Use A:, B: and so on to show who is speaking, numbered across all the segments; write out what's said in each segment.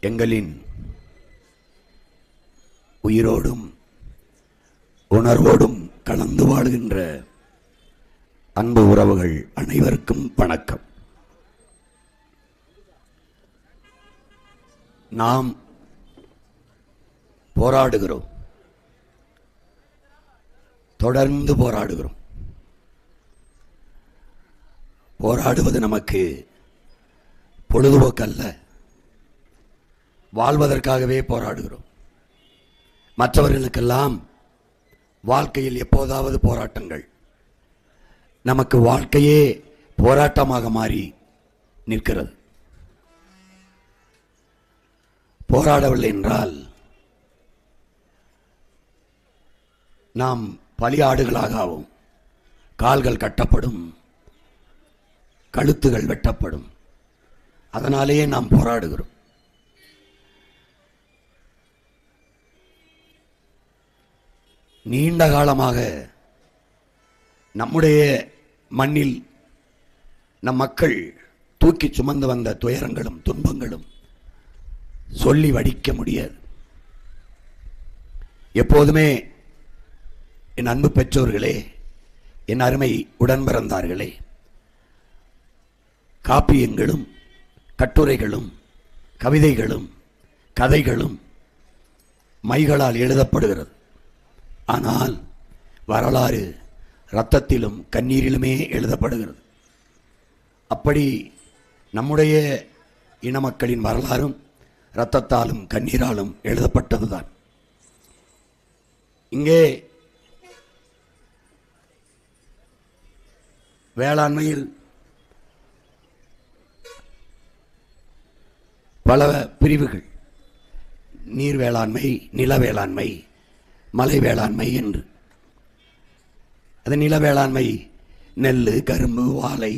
A: எங்களின் உயிரோடும் உணர்வோடும் கலந்து வாழ்கின்ற அன்பு உறவுகள் அனைவருக்கும் வணக்கம். நாம் போராடுகிறோம், தொடர்ந்து போராடுகிறோம். போராடுவது நமக்கு பொழுதுபோக்கல்ல, வாழ்வதற்காகவே போராடுகிறோம். மற்றவர்களுக்கெல்லாம் வாழ்க்கையில் எப்போதாவது போராட்டங்கள், நமக்கு வாழ்க்கையே போராட்டமாக மாறி நிற்கிறது. போராடவில்லை என்றால் நாம் பலியாடுகளாக ஆவோம். கால்கள் கட்டப்படும், கழுத்துகள் வெட்டப்படும். அதனாலேயே நாம் போராடுகிறோம். நீண்ட காலமாக நம்முடைய மண்ணில் நம் மக்கள் தூக்கி சுமந்து வந்த துயரங்களும் துன்பங்களும் சொல்லி வடிக்க முடியாது. எப்போதுமே என் அன்பு பெற்றோர்களே, என் அருமை உடன் பிறந்தார்களே, காப்பியங்களும் கட்டுரைகளும் கவிதைகளும் கதைகளும் மைகளால் எழுதப்படுகிறது. ஆனால் வரலாறு இரத்தத்திலும் கண்ணீரிலுமே எழுதப்படுகிறது. அப்படி நம்முடைய இன மக்களின் வரலாறும் இரத்தத்தாலும் கண்ணீராலும் எழுதப்பட்டதுதான். இங்கே வேளாண்மையில் பல பிரிவுகள், நீர் வேளாண்மை, நில வேளாண்மை, மலை வேளாண்மை என்று. அது நில வேளாண்மை நெல், கரும்பு, வாழை,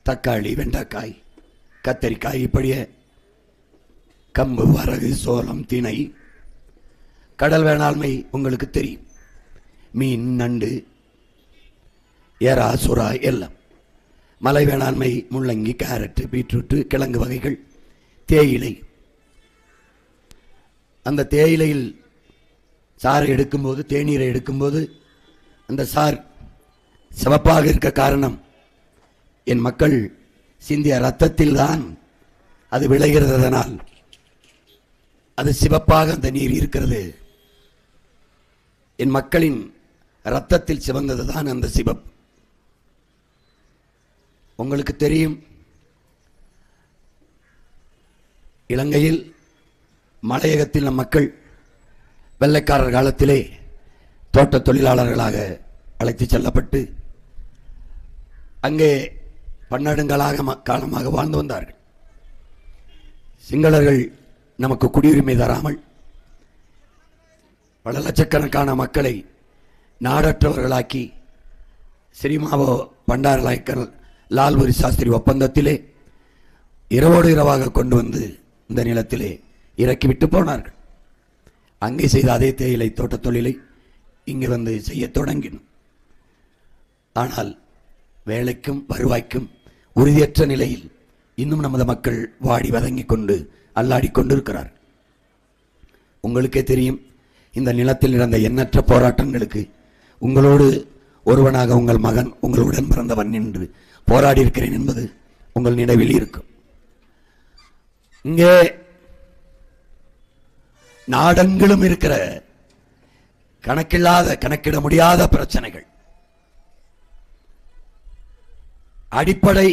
A: தக்காளி, வெண்டைக்காய், கத்தரிக்காய், இப்படியே கம்பு, வரகு, சோளம், திணை. கடல் வேளாண்மை உங்களுக்கு தெரியும், மீன், நண்டு, எறா, சுறா எல்லாம். மலை வேளாண்மை முள்ளங்கி, கேரட்டு, பீட்ரூட்டு, கிழங்கு வகைகள், தேயிலை. அந்த தேயிலையில் சாறை எடுக்கும்போது, தேநீரை எடுக்கும்போது அந்த சார் சிவப்பாக இருக்க காரணம் என் மக்கள் சிந்திய இரத்தத்தில் தான் அது விளைகிறது. அதனால் அது சிவப்பாக அந்த நீர் இருக்கிறது. என் மக்களின் இரத்தத்தில் சிவந்தது தான் அந்த சிவப்பு. உங்களுக்கு தெரியும், இலங்கையில் மலையகத்தில் நம் மக்கள் வெள்ளைக்காரர் காலத்திலே தோட்ட தொழிலாளர்களாக அழைத்து செல்லப்பட்டு அங்கே பன்னெடுங்களாக காலமாக வாழ்ந்து வந்தார்கள். சிங்களர்கள் நமக்கு குடியுரிமை தராமல் பல லட்சக்கணக்கான மக்களை நாடற்றவர்களாக்கி சிறிமாவோ பண்டாரநாயக்கர் லால்புரி சாஸ்திரி ஒப்பந்தத்திலே இரவோடு இரவாக கொண்டு வந்து இந்த நிலத்திலே இறக்கிவிட்டு போனார்கள். அங்கே செய்த அதே தேயிலை தோட்ட தொழிலை இங்கே வந்து செய்ய தொடங்கினோம். ஆனால் வேலைக்கும் வருவாய்க்கும் உறுதியற்ற நிலையில் இன்னும் நமது மக்கள் வாடி வதங்கி கொண்டு அல்லாடி கொண்டிருக்கிறார். உங்களுக்கே தெரியும், இந்த நிலத்தில் நடந்த எண்ணற்ற போராட்டங்களுக்கு உங்களோடு ஒருவனாக உங்கள் மகன், உங்களுடன் பிறந்தவன் என்று போராடி இருக்கிறேன் என்பது உங்கள் நினைவில் இருக்கும். இங்கே நாடெங்கிலும் இருக்கிற கணக்கில்லாத, கணக்கிட முடியாத பிரச்சனைகள், அடிப்படை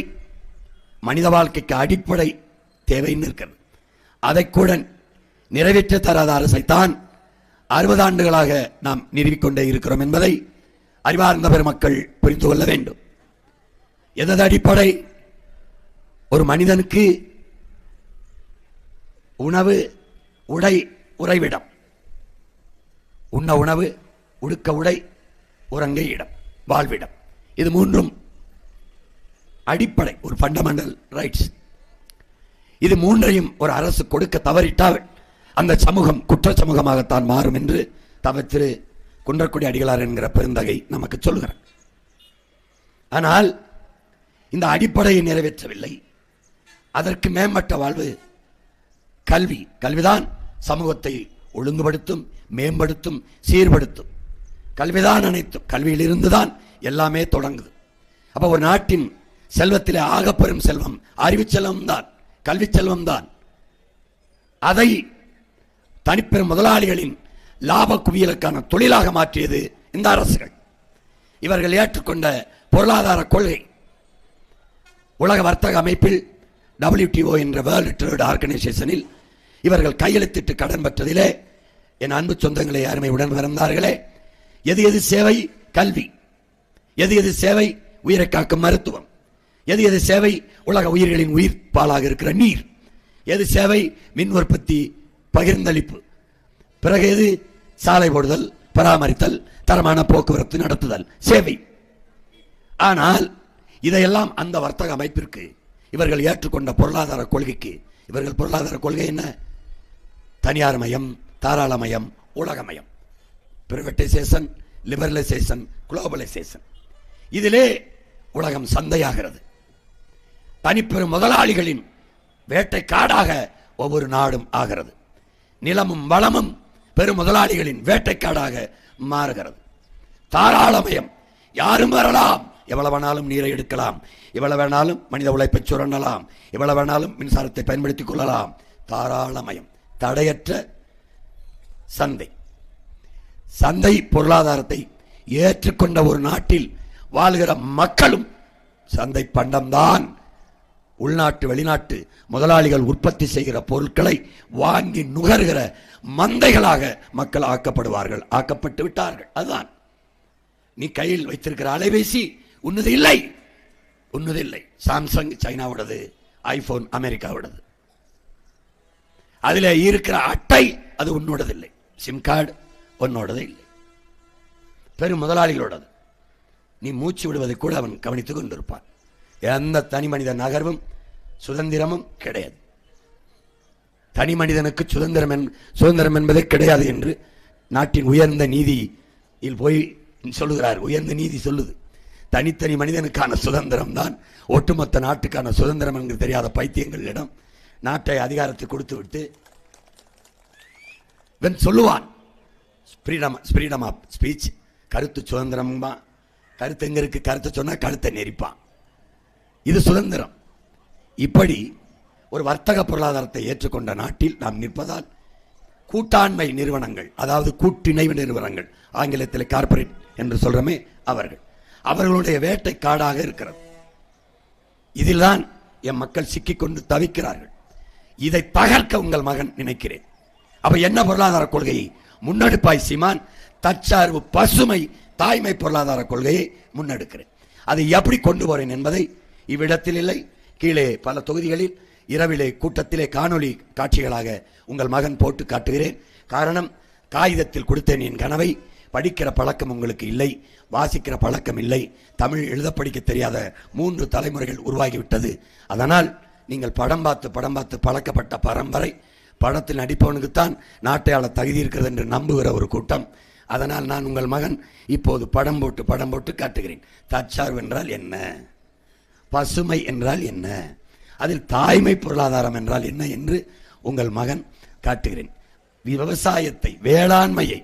A: மனித வாழ்க்கைக்கு அடிப்படை தேவைன்னு இருக்கிறது. அதை கூட நிறைவேற்ற தராத அரசைத்தான் 60 ஆண்டுகளாக நாம் நிறுவிக்கொண்டே இருக்கிறோம் என்பதை அறிவார்ந்த பெருமக்கள் புரிந்து கொள்ள வேண்டும். எதது அடிப்படை? ஒரு மனிதனுக்கு உணவு, உடை, உறைவிடம். உண்ண உணவு, உடுக்க உடை, உறங்க இடம், வாழ்விடம். இது மூன்றும் அடிப்படை, ஒரு ஃபண்டமெண்டல் ரைட்ஸ். இது மூன்றையும் ஒரு அரசு கொடுக்க தவறிட்டால் அந்த சமூகம் குற்ற சமூகமாகத்தான் மாறும் என்று திரு குன்றக்குடி அடிகளார் என்கிற பெருந்தகை நமக்கு சொல்கிறார். ஆனால் இந்த அடிப்படையை நிறைவேற்றவில்லை. அதற்கு மேம்பட்ட வாழ்வு கல்விதான் சமூகத்தை ஒழுங்குபடுத்தும், மேம்படுத்தும், சீர்படுத்தும். கல்விதான் அனைத்தும். கல்வியில் இருந்துதான் எல்லாமே தொடங்குது. அப்ப ஒரு நாட்டின் செல்வத்திலே ஆகப்பெரும் செல்வம் அறிவு செல்வம் தான், கல்வி செல்வம் தான். அதை தனிப்பெரும் முதலாளிகளின் லாப குவியலுக்கான தொழிலாக மாற்றியது இந்த அரசுகள். இவர்கள் ஏற்றுக்கொண்ட பொருளாதார கொள்கை உலக வர்த்தக அமைப்பில் WTO என்ற வேர்ல்டு ட்ரேட் ஆர்கனைசேஷனில் இவர்கள் கையெழுத்திட்டு கடன் பெற்றதிலே என் அன்பு சொந்தங்களை அருமை உடன் பிறந்தார்களே, எது எது சேவை? கல்வி. எது எது சேவை? உயிரை காக்கும் மருத்துவம். எது எது சேவை? உலக உயிர்களின் உயிர் பாலாக இருக்கிற நீர். எது சேவை? மின் உற்பத்தி, பகிர்ந்தளிப்பு. பிறகு எது? சாலை போடுதல், பராமரித்தல், தரமான போக்குவரத்து நடத்துதல், சேவை. ஆனால் இதையெல்லாம் அந்த வர்த்தக அமைப்பிற்கு இவர்கள் ஏற்றுக்கொண்ட பொருளாதார கொள்கைக்கு, இவர்கள் பொருளாதார கொள்கை என்ன? தனியார் மயம், தாராளமயம், உலகமயம், பிரைவேட்டைசேஷன், லிபரலைசேஷன், குளோபலைசேஷன். இதிலே உலகம் சந்தையாகிறது. தனிப்பெரும் முதலாளிகளின் வேட்டை காடாக ஒவ்வொரு நாடும் ஆகிறது. நிலமும் வளமும் பெரும் முதலாளிகளின் வேட்டைக்காடாக மாறுகிறது. தாராளமயம், யாரும் வரலாம், எவ்வளவு வேணாலும் நீரை எடுக்கலாம், எவ்வளவு வேணாலும் மனித உழைப்பை சுரண்டலாம், எவ்வளவு வேணாலும் மின்சாரத்தை பயன்படுத்திக் கொள்ளலாம். தாராளமயம், தடையற்ற சந்தை. சந்தை பொருளாதாரத்தை ஏற்றுக்கொண்ட ஒரு நாட்டில் வாழ்கிற மக்களும் சந்தை பண்டம்தான். உள்நாட்டு வெளிநாட்டு முதலாளிகள் உற்பத்தி செய்கிற பொருட்களை வாங்கி நுகர்கிற மந்தைகளாக மக்கள் ஆக்கப்படுவார்கள், ஆக்கப்பட்டு விட்டார்கள். அதுதான். நீ கையில் வைத்திருக்கிற அலைபேசி உன்னது இல்லை, உன்னது இல்லை. சாம்சங் சைனாவோடது, ஐபோன் அமெரிக்காவோடது. அதில் இருக்கிற அட்டை அது உன்னோடது இல்லை, சிம் கார்டு உன்னோடது இல்லை, பெரும் முதலாளிகளோடது. நீ மூச்சு விடுவதை கூட அவன் கவனித்துக் கொண்டிருப்பான். எந்த தனி மனித நகர்வும் சுதந்திரமும் கிடையாது. தனி மனிதனுக்கு சுதந்திரம் என்பதே கிடையாது என்று நாட்டின் உயர்ந்த நீதியில் போய் சொல்லுகிறார். உயர்ந்த நீதி சொல்லுது, தனித்தனி மனிதனுக்கான சுதந்திரம் தான் ஒட்டுமொத்த நாட்டுக்கான சுதந்திரம் என்று தெரியாத பைத்தியங்களிடம் நாட்டை அதிகாரத்தை கொடுத்து விட்டு சொல்லுவான் ஃப்ரீடம் ஆஃப் ஸ்பீச், கருத்து சுதந்திரம். கருத்து எங்க இருக்கு? கருத்தை சொன்னா கருத்தை நெரிப்பான். இது சுதந்திரம். இப்படி ஒரு வர்த்தக பொருளாதாரத்தை ஏற்றுக்கொண்ட நாட்டில் நாம் நிற்பதால் கூட்டாண்மை நிறுவனங்கள், அதாவது கூட்டிணைவு நிறுவனங்கள், ஆங்கிலத்தில் கார்பரேட் என்று சொல்றமே, அவர்களுடைய வேட்டை காடாக இருக்கிறது. இதில்தான் என் மக்கள் சிக்கிக்கொண்டு தவிக்கிறார்கள். இதை தகர்க்க உங்கள் மகன் நினைக்கிறேன். அப்ப என்ன பொருளாதார கொள்கையை முன்னெடுப்பாய் சீமான்? தற்சார்பு, பசுமை, தாய்மை பொருளாதார கொள்கையை முன்னெடுக்கிறேன். அதை எப்படி கொண்டு போறேன் என்பதை இவ்விடத்தில் இல்லை, கீழே பல தொகுதிகளில் இரவிலே கூட்டத்திலே காணொளி காட்சிகளாக உங்கள் மகன் போட்டு காட்டுகிறேன். காரணம், காகிதத்தில் கொடுத்தேன் என் கனவை. படிக்கிற பழக்கம் உங்களுக்கு இல்லை, வாசிக்கிற பழக்கம் இல்லை, தமிழ் எழுத படிக்க தெரியாத 3 தலைமுறைகள் உருவாகிவிட்டது. அதனால் நீங்கள் படம் பார்த்து பழக்கப்பட்ட பரம்பரை. படத்தில் நடிப்பவனுக்குத்தான் நாட்டை ஆள தகுதி இருக்கிறது என்று நம்புகிற ஒரு கூட்டம். அதனால் நான் உங்கள் மகன் இப்போது படம் போட்டு காட்டுகிறேன். தற்சார்பு என்றால் என்ன, பசுமை என்றால் என்ன, அதில் தாய்மை பொருளாதாரம் என்றால் என்ன என்று உங்கள் மகன் காட்டுகிறேன். விவசாயத்தை, வேளாண்மையை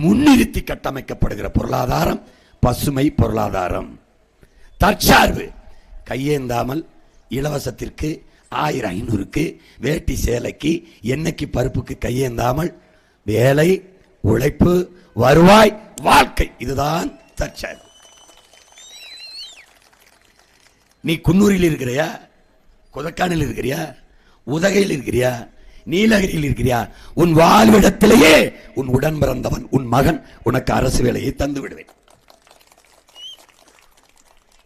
A: முன்னிறுத்தி கட்டமைக்கப்படுகிற பொருளாதாரம் பசுமை பொருளாதாரம். தற்சார்பு, கையேந்தாமல் இலவசத்திற்கு 1500க்கு வேட்டி சேலைக்கு எண்ணெய்க்கு பருப்புக்கு கையேந்தாமல் வேலை, உழைப்பு, வருவாய், வாழ்க்கை, இதுதான் தற்சார்பு. நீ குன்னூரில் இருக்கிறியா, கொதக்கானில் இருக்கிறியா, உதகையில் இருக்கிறியா, நீலகிரியில் இருக்கிறியா, உன் வாழ்விடத்திலேயே உன் உடன் பிறந்தவன் உன் மகன் உனக்கு அரசு வேலையை தந்து விடுவேன்.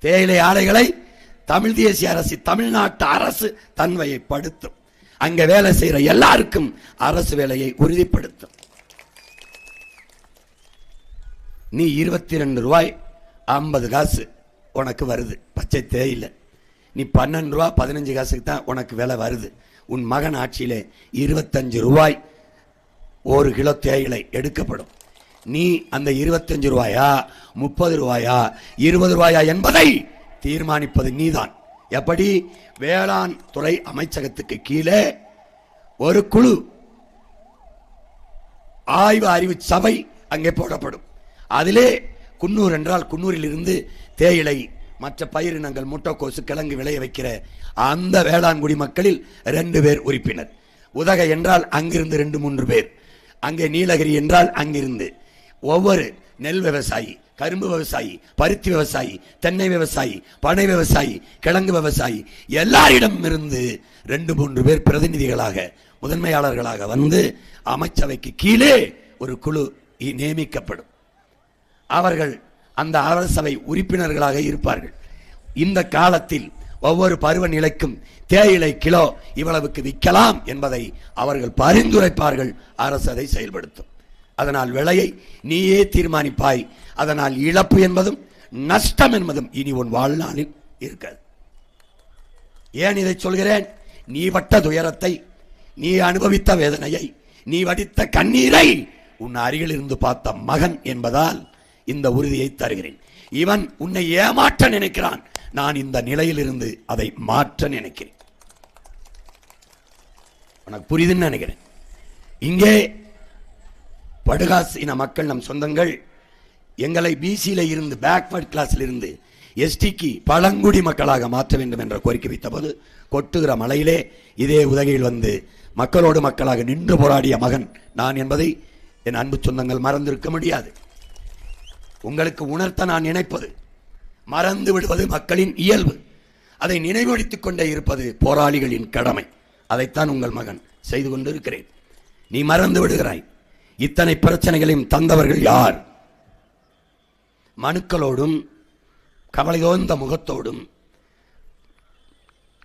A: தேயிலை ஆலைகளை தமிழ் தேசிய அரசு, தமிழ்நாட்டு அரசு தன்மைப்படுத்தும். அங்க வேலை செய்யற எல்லாருக்கும் அரசு வேலையை உறுதிப்படுத்தும். நீ 22 ரூபாய் 50 காசு உனக்கு வருது பச்சை தேயிலை. நீ 12 ரூபாய் 15 காசுக்கு தான் உனக்கு விலை வருது. உன் மகன் ஆட்சியிலே 25 ரூபாய் 1 கிலோ தேயிலை எடுக்கப்படும். நீ அந்த 25 ரூபாயா 30 ரூபாயா 20 ரூபாயா என்பதை தீர்மானிப்பது நீதான். எப்படி? வேளாண் துறை அமைச்சகத்துக்கு கீழே ஒரு குழு ஆய்வு அறிவு சபை அங்கே போடப்படும். அதிலே குன்னூர் என்றால் குன்னூரில் இருந்து தேயிலை மற்ற பயிரினங்கள் முட்டைக்கோசு கிழங்கு விளைய வைக்கிற அந்த வேளாண்குடி மக்களில் 2 பேர் உறுப்பினர். உதகை என்றால் அங்கிருந்து 2-3 பேர். அங்கே நீலகிரி என்றால் அங்கிருந்து ஒவ்வொரு நெல் விவசாயி, கரும்பு விவசாயி, பருத்தி விவசாயி, தென்னை விவசாயி, பனை விவசாயி, கிழங்கு விவசாயி எல்லாரிடம் இருந்து 2-3 பேர் பிரதிநிதிகளாக முதன்மையாளர்களாக வந்து அமைச்சவைக்கு கீழே ஒரு குழு நியமிக்கப்படும். அவர்கள் அந்த அரசவை உறுப்பினர்களாக இருப்பார்கள். இந்த காலத்தில் ஒவ்வொரு பருவநிலைக்கும் தேயிலை கிலோ இவ்வளவுக்கு விற்கலாம் என்பதை அவர்கள் பரிந்துரைப்பார்கள். அரசு அதை செயல்படுத்தும். அதனால் விலையை நீயே தீர்மானிப்பாய். அதனால் இழப்பு என்பதும் நஷ்டம் என்பதும் இனி உன் வாழ்நாளில் இருக்காது. ஏன் இதை சொல்கிறேன்? நீ பட்ட துயரத்தை, நீ அனுபவித்த வேதனையை, நீ வடித்த கண்ணீரை உன் அருகில் இருந்து பார்த்த மகன் என்பதால் இந்த உறுதியை தருகிறேன். இவன் உன்னை ஏமாற்ற நினைக்கிறான், நான் இந்த நிலையில் இருந்து அதை மாற்ற நினைக்கிறேன். உனக்கு புரியுதுன்னு நினைக்கிறேன். இங்கே படுகாசு இன மக்கள், நம் சொந்தங்கள், எங்களை பிசியில இருந்து பேக்வர்ட் கிளாஸ்ல இருந்து எஸ்டிக்கு பழங்குடி மக்களாக மாற்ற வேண்டும் என்ற கோரிக்கை வைத்த போது கொட்டுகிற மலையிலே இதே உதகையில் வந்து மக்களோடு மக்களாக நின்று போராடிய மகன் நான் என்பதை என் அன்பு சொந்தங்கள் மறந்திருக்க முடியாது. உங்களுக்கு உணர்த்த நான் நினைப்பது, மறந்து விடுவது மக்களின் இயல்பு. அதை நினைவுபடுத்திக் கொண்டே இருப்பது போராளிகளின் கடமை. அதைத்தான் உங்கள் மகன் செய்து கொண்டிருக்கிறேன். நீ மறந்து விடுகிறாய். இத்தனை பிரச்சனைகளையும் தந்தவர்கள் யார்? மனுக்களோடும் கவலையோந்த முகத்தோடும்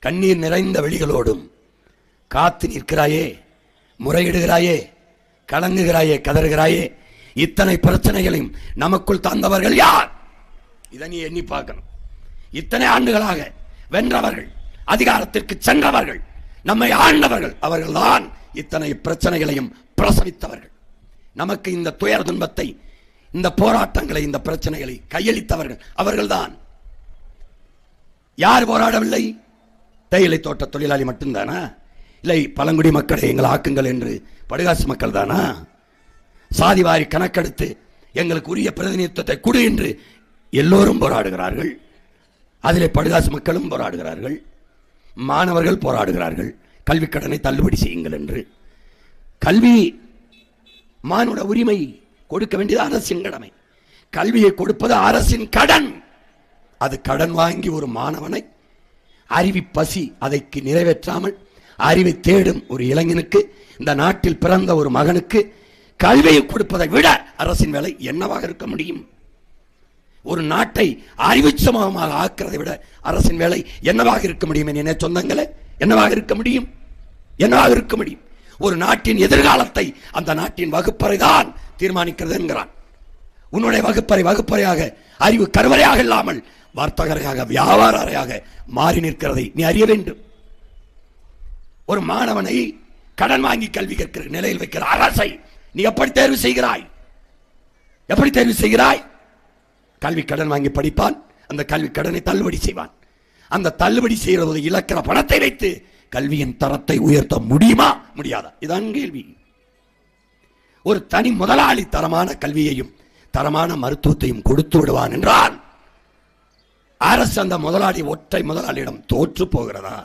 A: கண்ணீர் நிறைந்த வெளிகளோடும் காத்து நிற்கிறாயே, முறையிடுகிறாயே, கலங்குகிறாயே, கதறுகிறாயே. இத்தனை பிரச்சனைகளையும் நமக்குள் தந்தவர்கள் யார்? இதை நீ எண்ணி பார்க்கணும். இத்தனை ஆண்டுகளாக வென்றவர்கள், அதிகாரத்திற்கு சென்றவர்கள், நம்மை ஆண்டவர்கள், அவர்கள்தான் இத்தனை பிரச்சனைகளையும் பிரசவித்தவர்கள். நமக்கு இந்த துயர் துன்பத்தை, இந்த போராட்டங்களை, இந்த பிரச்சனைகளை கையளித்தவர்கள் அவர்கள்தான். யார் போராடவில்லை? தேயிலை தோட்ட தொழிலாளி மட்டும்தானா? இல்லை பழங்குடி மக்களை எங்கள் ஆக்குங்கள் என்று படுகாசு மக்கள் தானா? சாதிவாரி கணக்கெடுத்து எங்களுக்கு உரிய பிரதிநிதித்துவத்தை கொடு என்று எல்லோரும் போராடுகிறார்கள். அதிலே படுகாசு மக்களும் போராடுகிறார்கள், மாணவர்கள் போராடுகிறார்கள். கல்வி கடனை தள்ளுபடி செய்யுங்கள் என்று. கல்வி மானுட உரிமை, கொடுக்க வேண்டியது அரசின் கடமை. கல்வியை கொடுப்பது அரசின் கடன். அது கடன் வாங்கி ஒரு மாணவனை, அறிவி பசி அதைக்கு நிறைவேற்றாமல் அறிவை தேடும் ஒரு இளைஞனுக்கு, இந்த நாட்டில் பிறந்த ஒரு மகனுக்கு கல்வியை கொடுப்பதை விட அரசின் வேலை என்னவாக இருக்க முடியும்? ஒரு நாட்டை அறிவு சமூகமாக ஆக்குறதை விட அரசின் வேலை என்னவாக இருக்க முடியும்? என்ன சொந்தங்களே, என்னவாக இருக்க முடியும்? என்னவாக இருக்க முடியும்? ஒரு நாட்டின் எதிர்காலத்தை அந்த நாட்டின் வகுப்பறை தான் தீர்மானிக்கிறது என்கிறான். உன்னுடைய வகுப்பறை வகுப்பறையாக, அறிவு கருவறையாக இல்லாமல் வர்த்தகரையாக, வியாபார அறையாக மாறி நிற்கிறதை நீ அறிய வேண்டும். ஒரு மாணவனை கடன் வாங்கி கல்வி கற்கிற நிலையில் வைக்கிற அரசை நீ எப்படி தேர்வு செய்கிறாய்? எப்படி தேர்வு செய்கிறாய்? கல்வி கடன் வாங்கி படிப்பான், அந்த கல்வி கடனை தள்ளுபடி செய்வான். அந்த தள்ளுபடி செய்யறது இழக்கிற பணத்தை வைத்து கல்வியின் தரத்தை உயர்த்த முடியுமா, முடியாதா? இதான் கேள்வி. ஒரு தனி முதலாளி தரமான கல்வியையும் தரமான மருத்துவத்தையும் கொடுத்து விடுவான் என்றால் அரசு அந்த முதலாளி, ஒற்றை முதலாளியிடம் தோற்று போகிறதா?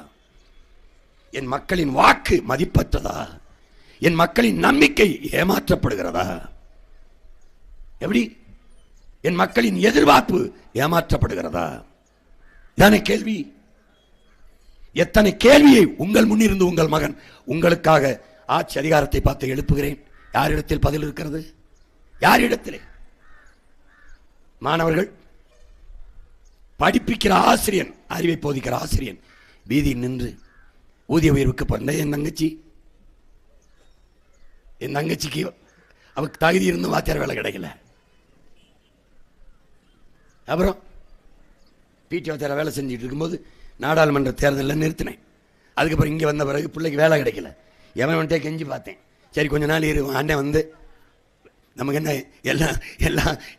A: என் மக்களின் வாக்கு மதிப்பற்றதா? என் மக்களின் நம்பிக்கை ஏமாற்றப்படுகிறதா? எப்படி? என் மக்களின் எதிர்பார்ப்பு ஏமாற்றப்படுகிறதா? இதானே கேள்வி. எத்தனை கேள்வியை உங்கள் முன்னிருந்து உங்கள் மகன் உங்களுக்காக ஆட்சி அதிகாரத்தை பார்த்து எழுப்புகிறேன். யாரிடத்தில் பதில் இருக்கிறது? யாரிடத்திலே? மாணவர்கள், படிப்பிக்கிற ஆசிரியன், அறிவை போதிக்கிற ஆசிரியன் வீதியில் நின்று ஊதிய உயர்வுக்கு பிறந்த என் தங்கச்சிக்கு அவருக்கு தகுதி இருந்து வாத்தியார் வேலை கிடைக்கல. அப்புறம் பிடி வாத்தியார் வேலை செஞ்சுட்டு இருக்கும்போது நாடாளுமன்ற தேர்தலில் நிறுத்தினேன். அதுக்கப்புறம் இங்கே வந்த பிறகு பிள்ளைக்கு வேலை கிடைக்கல. எவன் வந்துட்டே கெஞ்சி பார்த்தேன். சரி கொஞ்ச நாள் அண்ணன் வந்து நமக்கு என்ன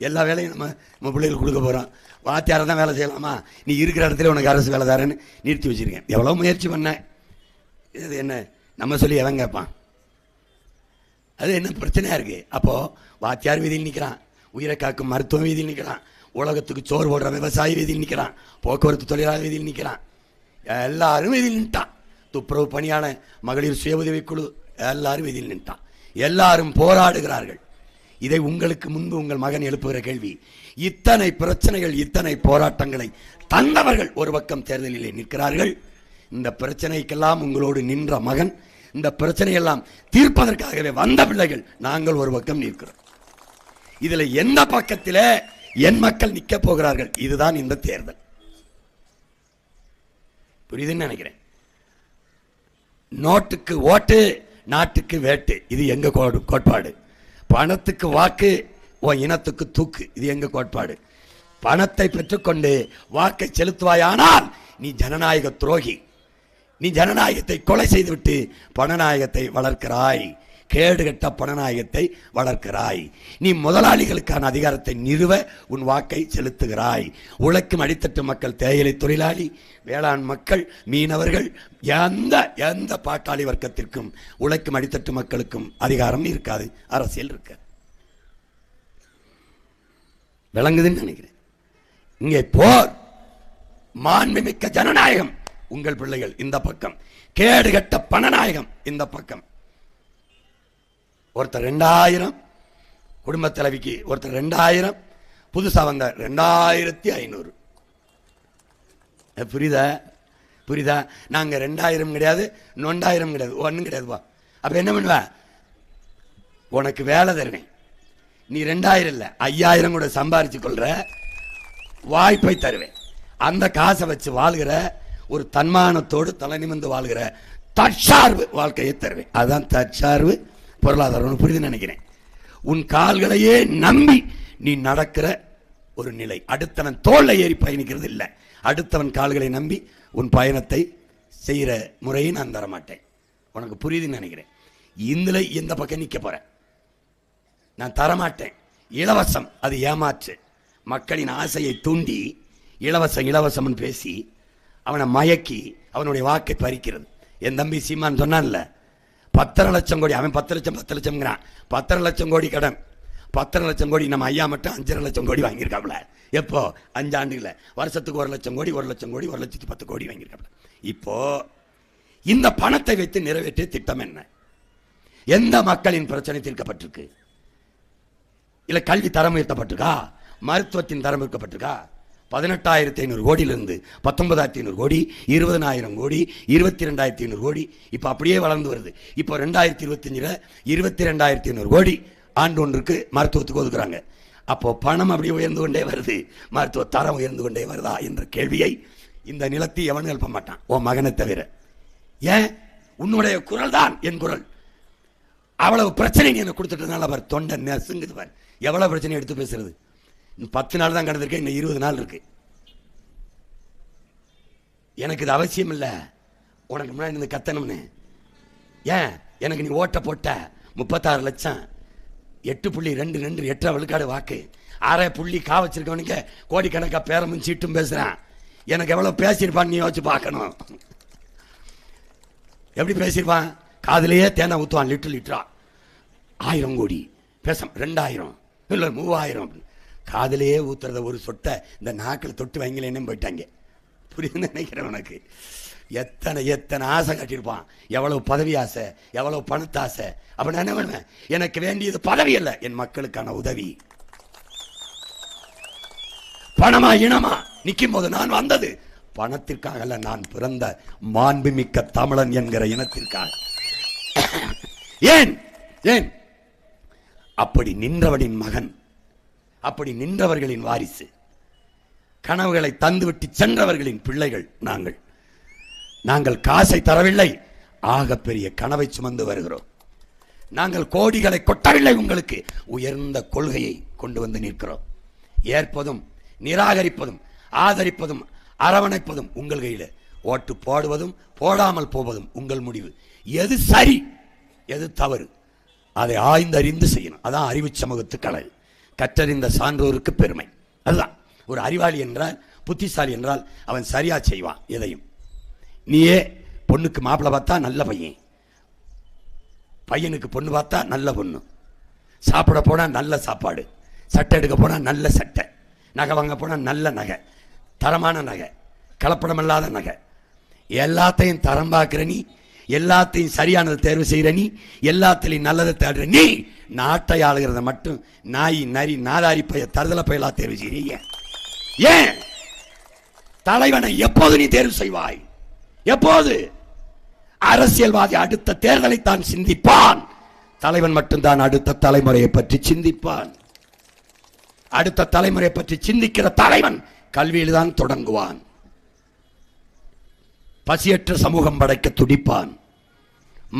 A: எல்லா வேலையும் நம்ம பிள்ளைகளுக்கு கொடுக்க போகிறோம், வாத்தியாரை தான் வேலை செய்யலாமா, நீ இருக்கிற இடத்துல உனக்கு அரசு வேலை தரேன்னு நிறுத்தி வச்சுருக்கேன். எவ்வளோ முயற்சி பண்ணேன். இது என்ன, நம்ம சொல்லி எவன் கேட்பான்? அது என்ன பிரச்சனையா இருக்கு? அப்போ வாத்தியார் வீதியில் நிற்கிறான், உயிரை காக்கும் மருத்துவ வீதியில் நிற்கிறான், உலகத்துக்கு சோறு போடுற விவசாய வீதியில் நிற்கிறான், போக்குவரத்து தொழிலாளர் வீதியில் நிற்கிறான், எல்லாரும் வீதியில் நின்ட்டான். துப்புரவு பணியான மகளிர் சுய உதவிக்குழு எல்லாரும் வீதியில் நின்ட்டான். எல்லாரும் போராடுகிறார்கள். இதை உங்களுக்கு முன்பு உங்கள் மகன் எழுப்புகிற கேள்வி, இத்தனை பிரச்சனைகள் இத்தனை போராட்டங்களை தந்தவர்கள் ஒரு பக்கம் தேர்தலிலே நிற்கிறார்கள். இந்த பிரச்சனைக்கெல்லாம் உங்களோடு நின்ற மகன், இந்த பிரச்சனையெல்லாம் தீர்ப்பதற்காகவே வந்த பிள்ளைகள் நாங்கள் ஒரு பக்கம் நிற்கிறோம். இதுல எந்த பக்கத்திலே என் மக்கள் நிற்க போகிறார்கள்? இதுதான் இந்த தேர்தல். புரியுதுன்னு நினைக்கிறேன். நோட்டுக்கு ஓட்டு, நாட்டுக்கு வேட்டு, இது எங்க கோட்பாடு. பணத்துக்கு வாக்கு, உன் இனத்துக்கு தூக்கு, இது எங்க கோட்பாடு. பணத்தை பெற்றுக்கொண்டு வாக்கை செலுத்துவாயானால் நீ ஜனநாயக துரோகி. நீ ஜனநாயகத்தை கொலை செய்துவிட்டு பணநாயகத்தை வளர்க்கிறாய். கேடுகட்ட பணநாயகத்தை வளர்க்கிறாய். நீ முதலாளிகளுக்கான அதிகாரத்தை நிறுவ உன் வாக்கை செலுத்துகிறாய். உழைக்கும் அடித்தட்டு மக்கள், தேயிலை தொழிலாளி, வேளாண் மக்கள், மீனவர்கள், எந்த பாட்டாளி வர்க்கத்திற்கும் உழைக்கும் அடித்தட்டு மக்களுக்கும் அதிகாரம் இருக்காது. அரசியல் இருக்க விளங்குதுன்னு நினைக்கிறேன். இங்கே போர், மாண்புமிக்க ஜனநாயகம் உங்கள் பிள்ளைகள் இந்த பக்கம், கேடுகட்ட பணநாயகம் இந்த பக்கம். ஒருத்தர் 2000 குடும்ப தலைவிக்கு, ஒருத்தர் 2000, புதுசா வந்த 2500. புரியுதா? புரியுதா? நாங்க 2000 கிடையாது, 2000 கிடையாது, ஒன்னும் கிடையாதுப்பா. அப்ப என்ன பண்ணுவ? உனக்கு வேலை தருவேன், நீ 2000 இல்ல 5000 கூட சம்பாரிச்சு கொள்ற வாய்ப்பை தருவேன். அந்த காசை வச்சு வாழ்கிற ஒரு தன்மானத்தோடு தலை நிமிர்ந்து வாழ்கிற தற்சார்பு வாழ்க்கையை தருவேன். அதுதான் தற்சார்பு பொருளாதாரம். புரியுதுன்னு நினைக்கிறேன். உன் கால்களையே நம்பி நீ நடக்கிற ஒரு நிலை. அடுத்தவன் தோல்ல ஏறி பயணிக்கிறது இல்லை. அடுத்தவன் கால்களை நம்பி உன் பயணத்தை செய்கிற முறையை நான் தரமாட்டேன். உனக்கு புரியுதுன்னு நினைக்கிறேன். இதுல எந்த பக்கம் நிற்க போறேன்? நான் தரமாட்டேன். இலவசம் அது ஏமாற்று. மக்களின் ஆசையை தூண்டி இலவசம் இலவசம் பேசி அவனை மயக்கி அவனுடைய வாக்கை பறிக்கிறது. என் தம்பி சீமான் சொன்னான்ல, 10 லட்சம் கோடி, அவன் 10 லட்சம் 10 லட்சம்ங்கிறான். 10 லட்சம் கோடி கடன், 10 லட்சம் கோடி. நம்ம ஐயா மட்டும் 5 லட்சம் கோடி வாங்கியிருக்காப்ல. எப்போ? 5 ஆண்டுல வருஷத்துக்கு 1 லட்சம் கோடி, 1 லட்சம் கோடி, 1,10,000 கோடி வாங்கியிருக்காப்ல. இப்போ இந்த பணத்தை வைத்து நிறைவேற்றிய திட்டம் என்ன? எந்த மக்களின் பிரச்சனை தீர்க்கப்பட்டிருக்கு? இல்ல கல்வி தரம் உயர்த்தப்பட்டிருக்கா? மருத்துவத்தின் தரம் உயர்த்தப்பட்டிருக்கா? 18,500 கோடியிலிருந்து 19,500 கோடி, 20,000 கோடி, 22,500 கோடி, இப்ப அப்படியே வளர்ந்து வருது. இப்போ 2025 22,500 கோடி ஆண்டு ஒன்றுக்கு மருத்துவத்துக்கு ஒதுக்குறாங்க. அப்போ பணம் அப்படியே உயர்ந்து கொண்டே வருது, மருத்துவ தரம் உயர்ந்து கொண்டே வருதா என்ற கேள்வியை இந்த நிலத்தை எவனும் எழுப்ப மாட்டான், உன் மகனை தவிர. ஏன்? உன்னுடைய குரல் தான் என் குரல். அவ்வளவு பிரச்சனை நீ எனக்கு கொடுத்துட்டதுனால அவர் தொண்டை நெசுங்குது பார். எவ்வளவு பிரச்சனை எடுத்து பேசுறது. 10 நாள் தான் கடந்திருக்கேன், இன்னும் 20 நாள் இருக்கு. எனக்கு இது அவசியம் இல்லை உனக்கு முன்னாடி இருந்து கத்தணும்னு. ஏன்? எனக்கு நீ ஓட்ட போட்ட 36 லட்சம் 8.22 8 விழுக்காடு வாக்கு, 6 புள்ளி கா வச்சிருக்கவனுக்கு கோடிக்கணக்கா பேரமும் சீட்டும் பேசுறான். எனக்கு எவ்வளவு பேசியிருப்பான் நீ யோசிச்சு பார்க்கணும். எப்படி பேசியிருப்பான்? காதலையே தேனை ஊத்துவான் லிட்டரா. 1000 கோடி பேச 2000 இல்ல 3000 காதலையே ஊத்துறத ஒரு சொட்டை இந்த நாக்கில் தொட்டு வைங்களேன்னு போயிட்டாங்க. புரியுதுன்னு நினைக்கிறேன். உனக்கு எத்தனை எத்தனை ஆசை கட்டியிருப்பான், எவ்வளவு பதவி ஆசை, எவ்வளவு பணத்தாசை. அப்ப நான் என்ன பண்ணுவேன்? எனக்கு வேண்டியது பதவி அல்ல, என் மக்களுக்கான உதவி. பணமா இனமா நிற்கும் போது நான் வந்தது பணத்திற்காக அல்ல, நான் பிறந்த மாண்புமிக்க தமிழன் என்கிற இனத்திற்காக. ஏன்? ஏன்? அப்படி நின்றவனின் மகன், அப்படி நின்றவர்களின் வாரிசு, கனவுகளை தந்துவிட்டு சென்றவர்களின் பிள்ளைகள் நாங்கள். நாங்கள் காசை தரவில்லை, ஆகப்பெரிய கனவை சுமந்து வருகிறோம். நாங்கள் கோடிகளை கொட்டவில்லை, உங்களுக்கு உயர்ந்த கொள்கையை கொண்டு வந்து நிற்கிறோம். ஏற்பதும் நிராகரிப்பதும் ஆதரிப்பதும் அரவணைப்பதும் உங்கள் கையில். ஓட்டு போடுவதும் போடாமல் போவதும் உங்கள் முடிவு. எது சரி எது தவறு அதை ஆய்ந்தறிந்து செய்யணும். அதான் அறிவு சமூகத்துக்கு அழகு. கற்றறிந்த சான்றோருக்கு பெருமை. அதுதான் ஒரு அறிவாளி என்றால், புத்திசாலி என்றால் அவன் சரியா செய்வான் எதையும். நீயே பொண்ணுக்கு மாப்பிள்ளை பார்த்தா நல்ல பையன், பையனுக்கு பொண்ணு பார்த்தா நல்ல பொண்ணு, சாப்பிட போனால் நல்ல சாப்பாடு, சட்டை எடுக்க போனால் நல்ல சட்டை, நகை வாங்க போனால் நல்ல நகை, தரமான நகை, கலப்படமில்லாத நகை, எல்லாத்தையும் தரம் பார்க்குற நீ, எல்லாத்தையும் சரியானதை தேர்வு செய்கிற நீ, எல்லாத்திலையும் நல்லதை தேடுற நீ, நாட்டை ஆளுகிறத மட்டும் நாய் நரி நாதாரி பைய தருதலை பயிலா தேர்வு செய்றீங்க. ஏன் தலைவனை எப்போது நீ தேர்வு செய்வாய்? எப்போது? அரசியல்வாதி அடுத்த தேர்தலை தான் சிந்திப்பான், தலைவன் மட்டும்தான் அடுத்த தலைமுறையை பற்றி சிந்திப்பான். அடுத்த தலைமுறை பற்றி சிந்திக்கிற தலைவன் கல்வியில் தான் தொடங்குவான். பசியற்ற சமூகம் படைக்க துடிப்பான்.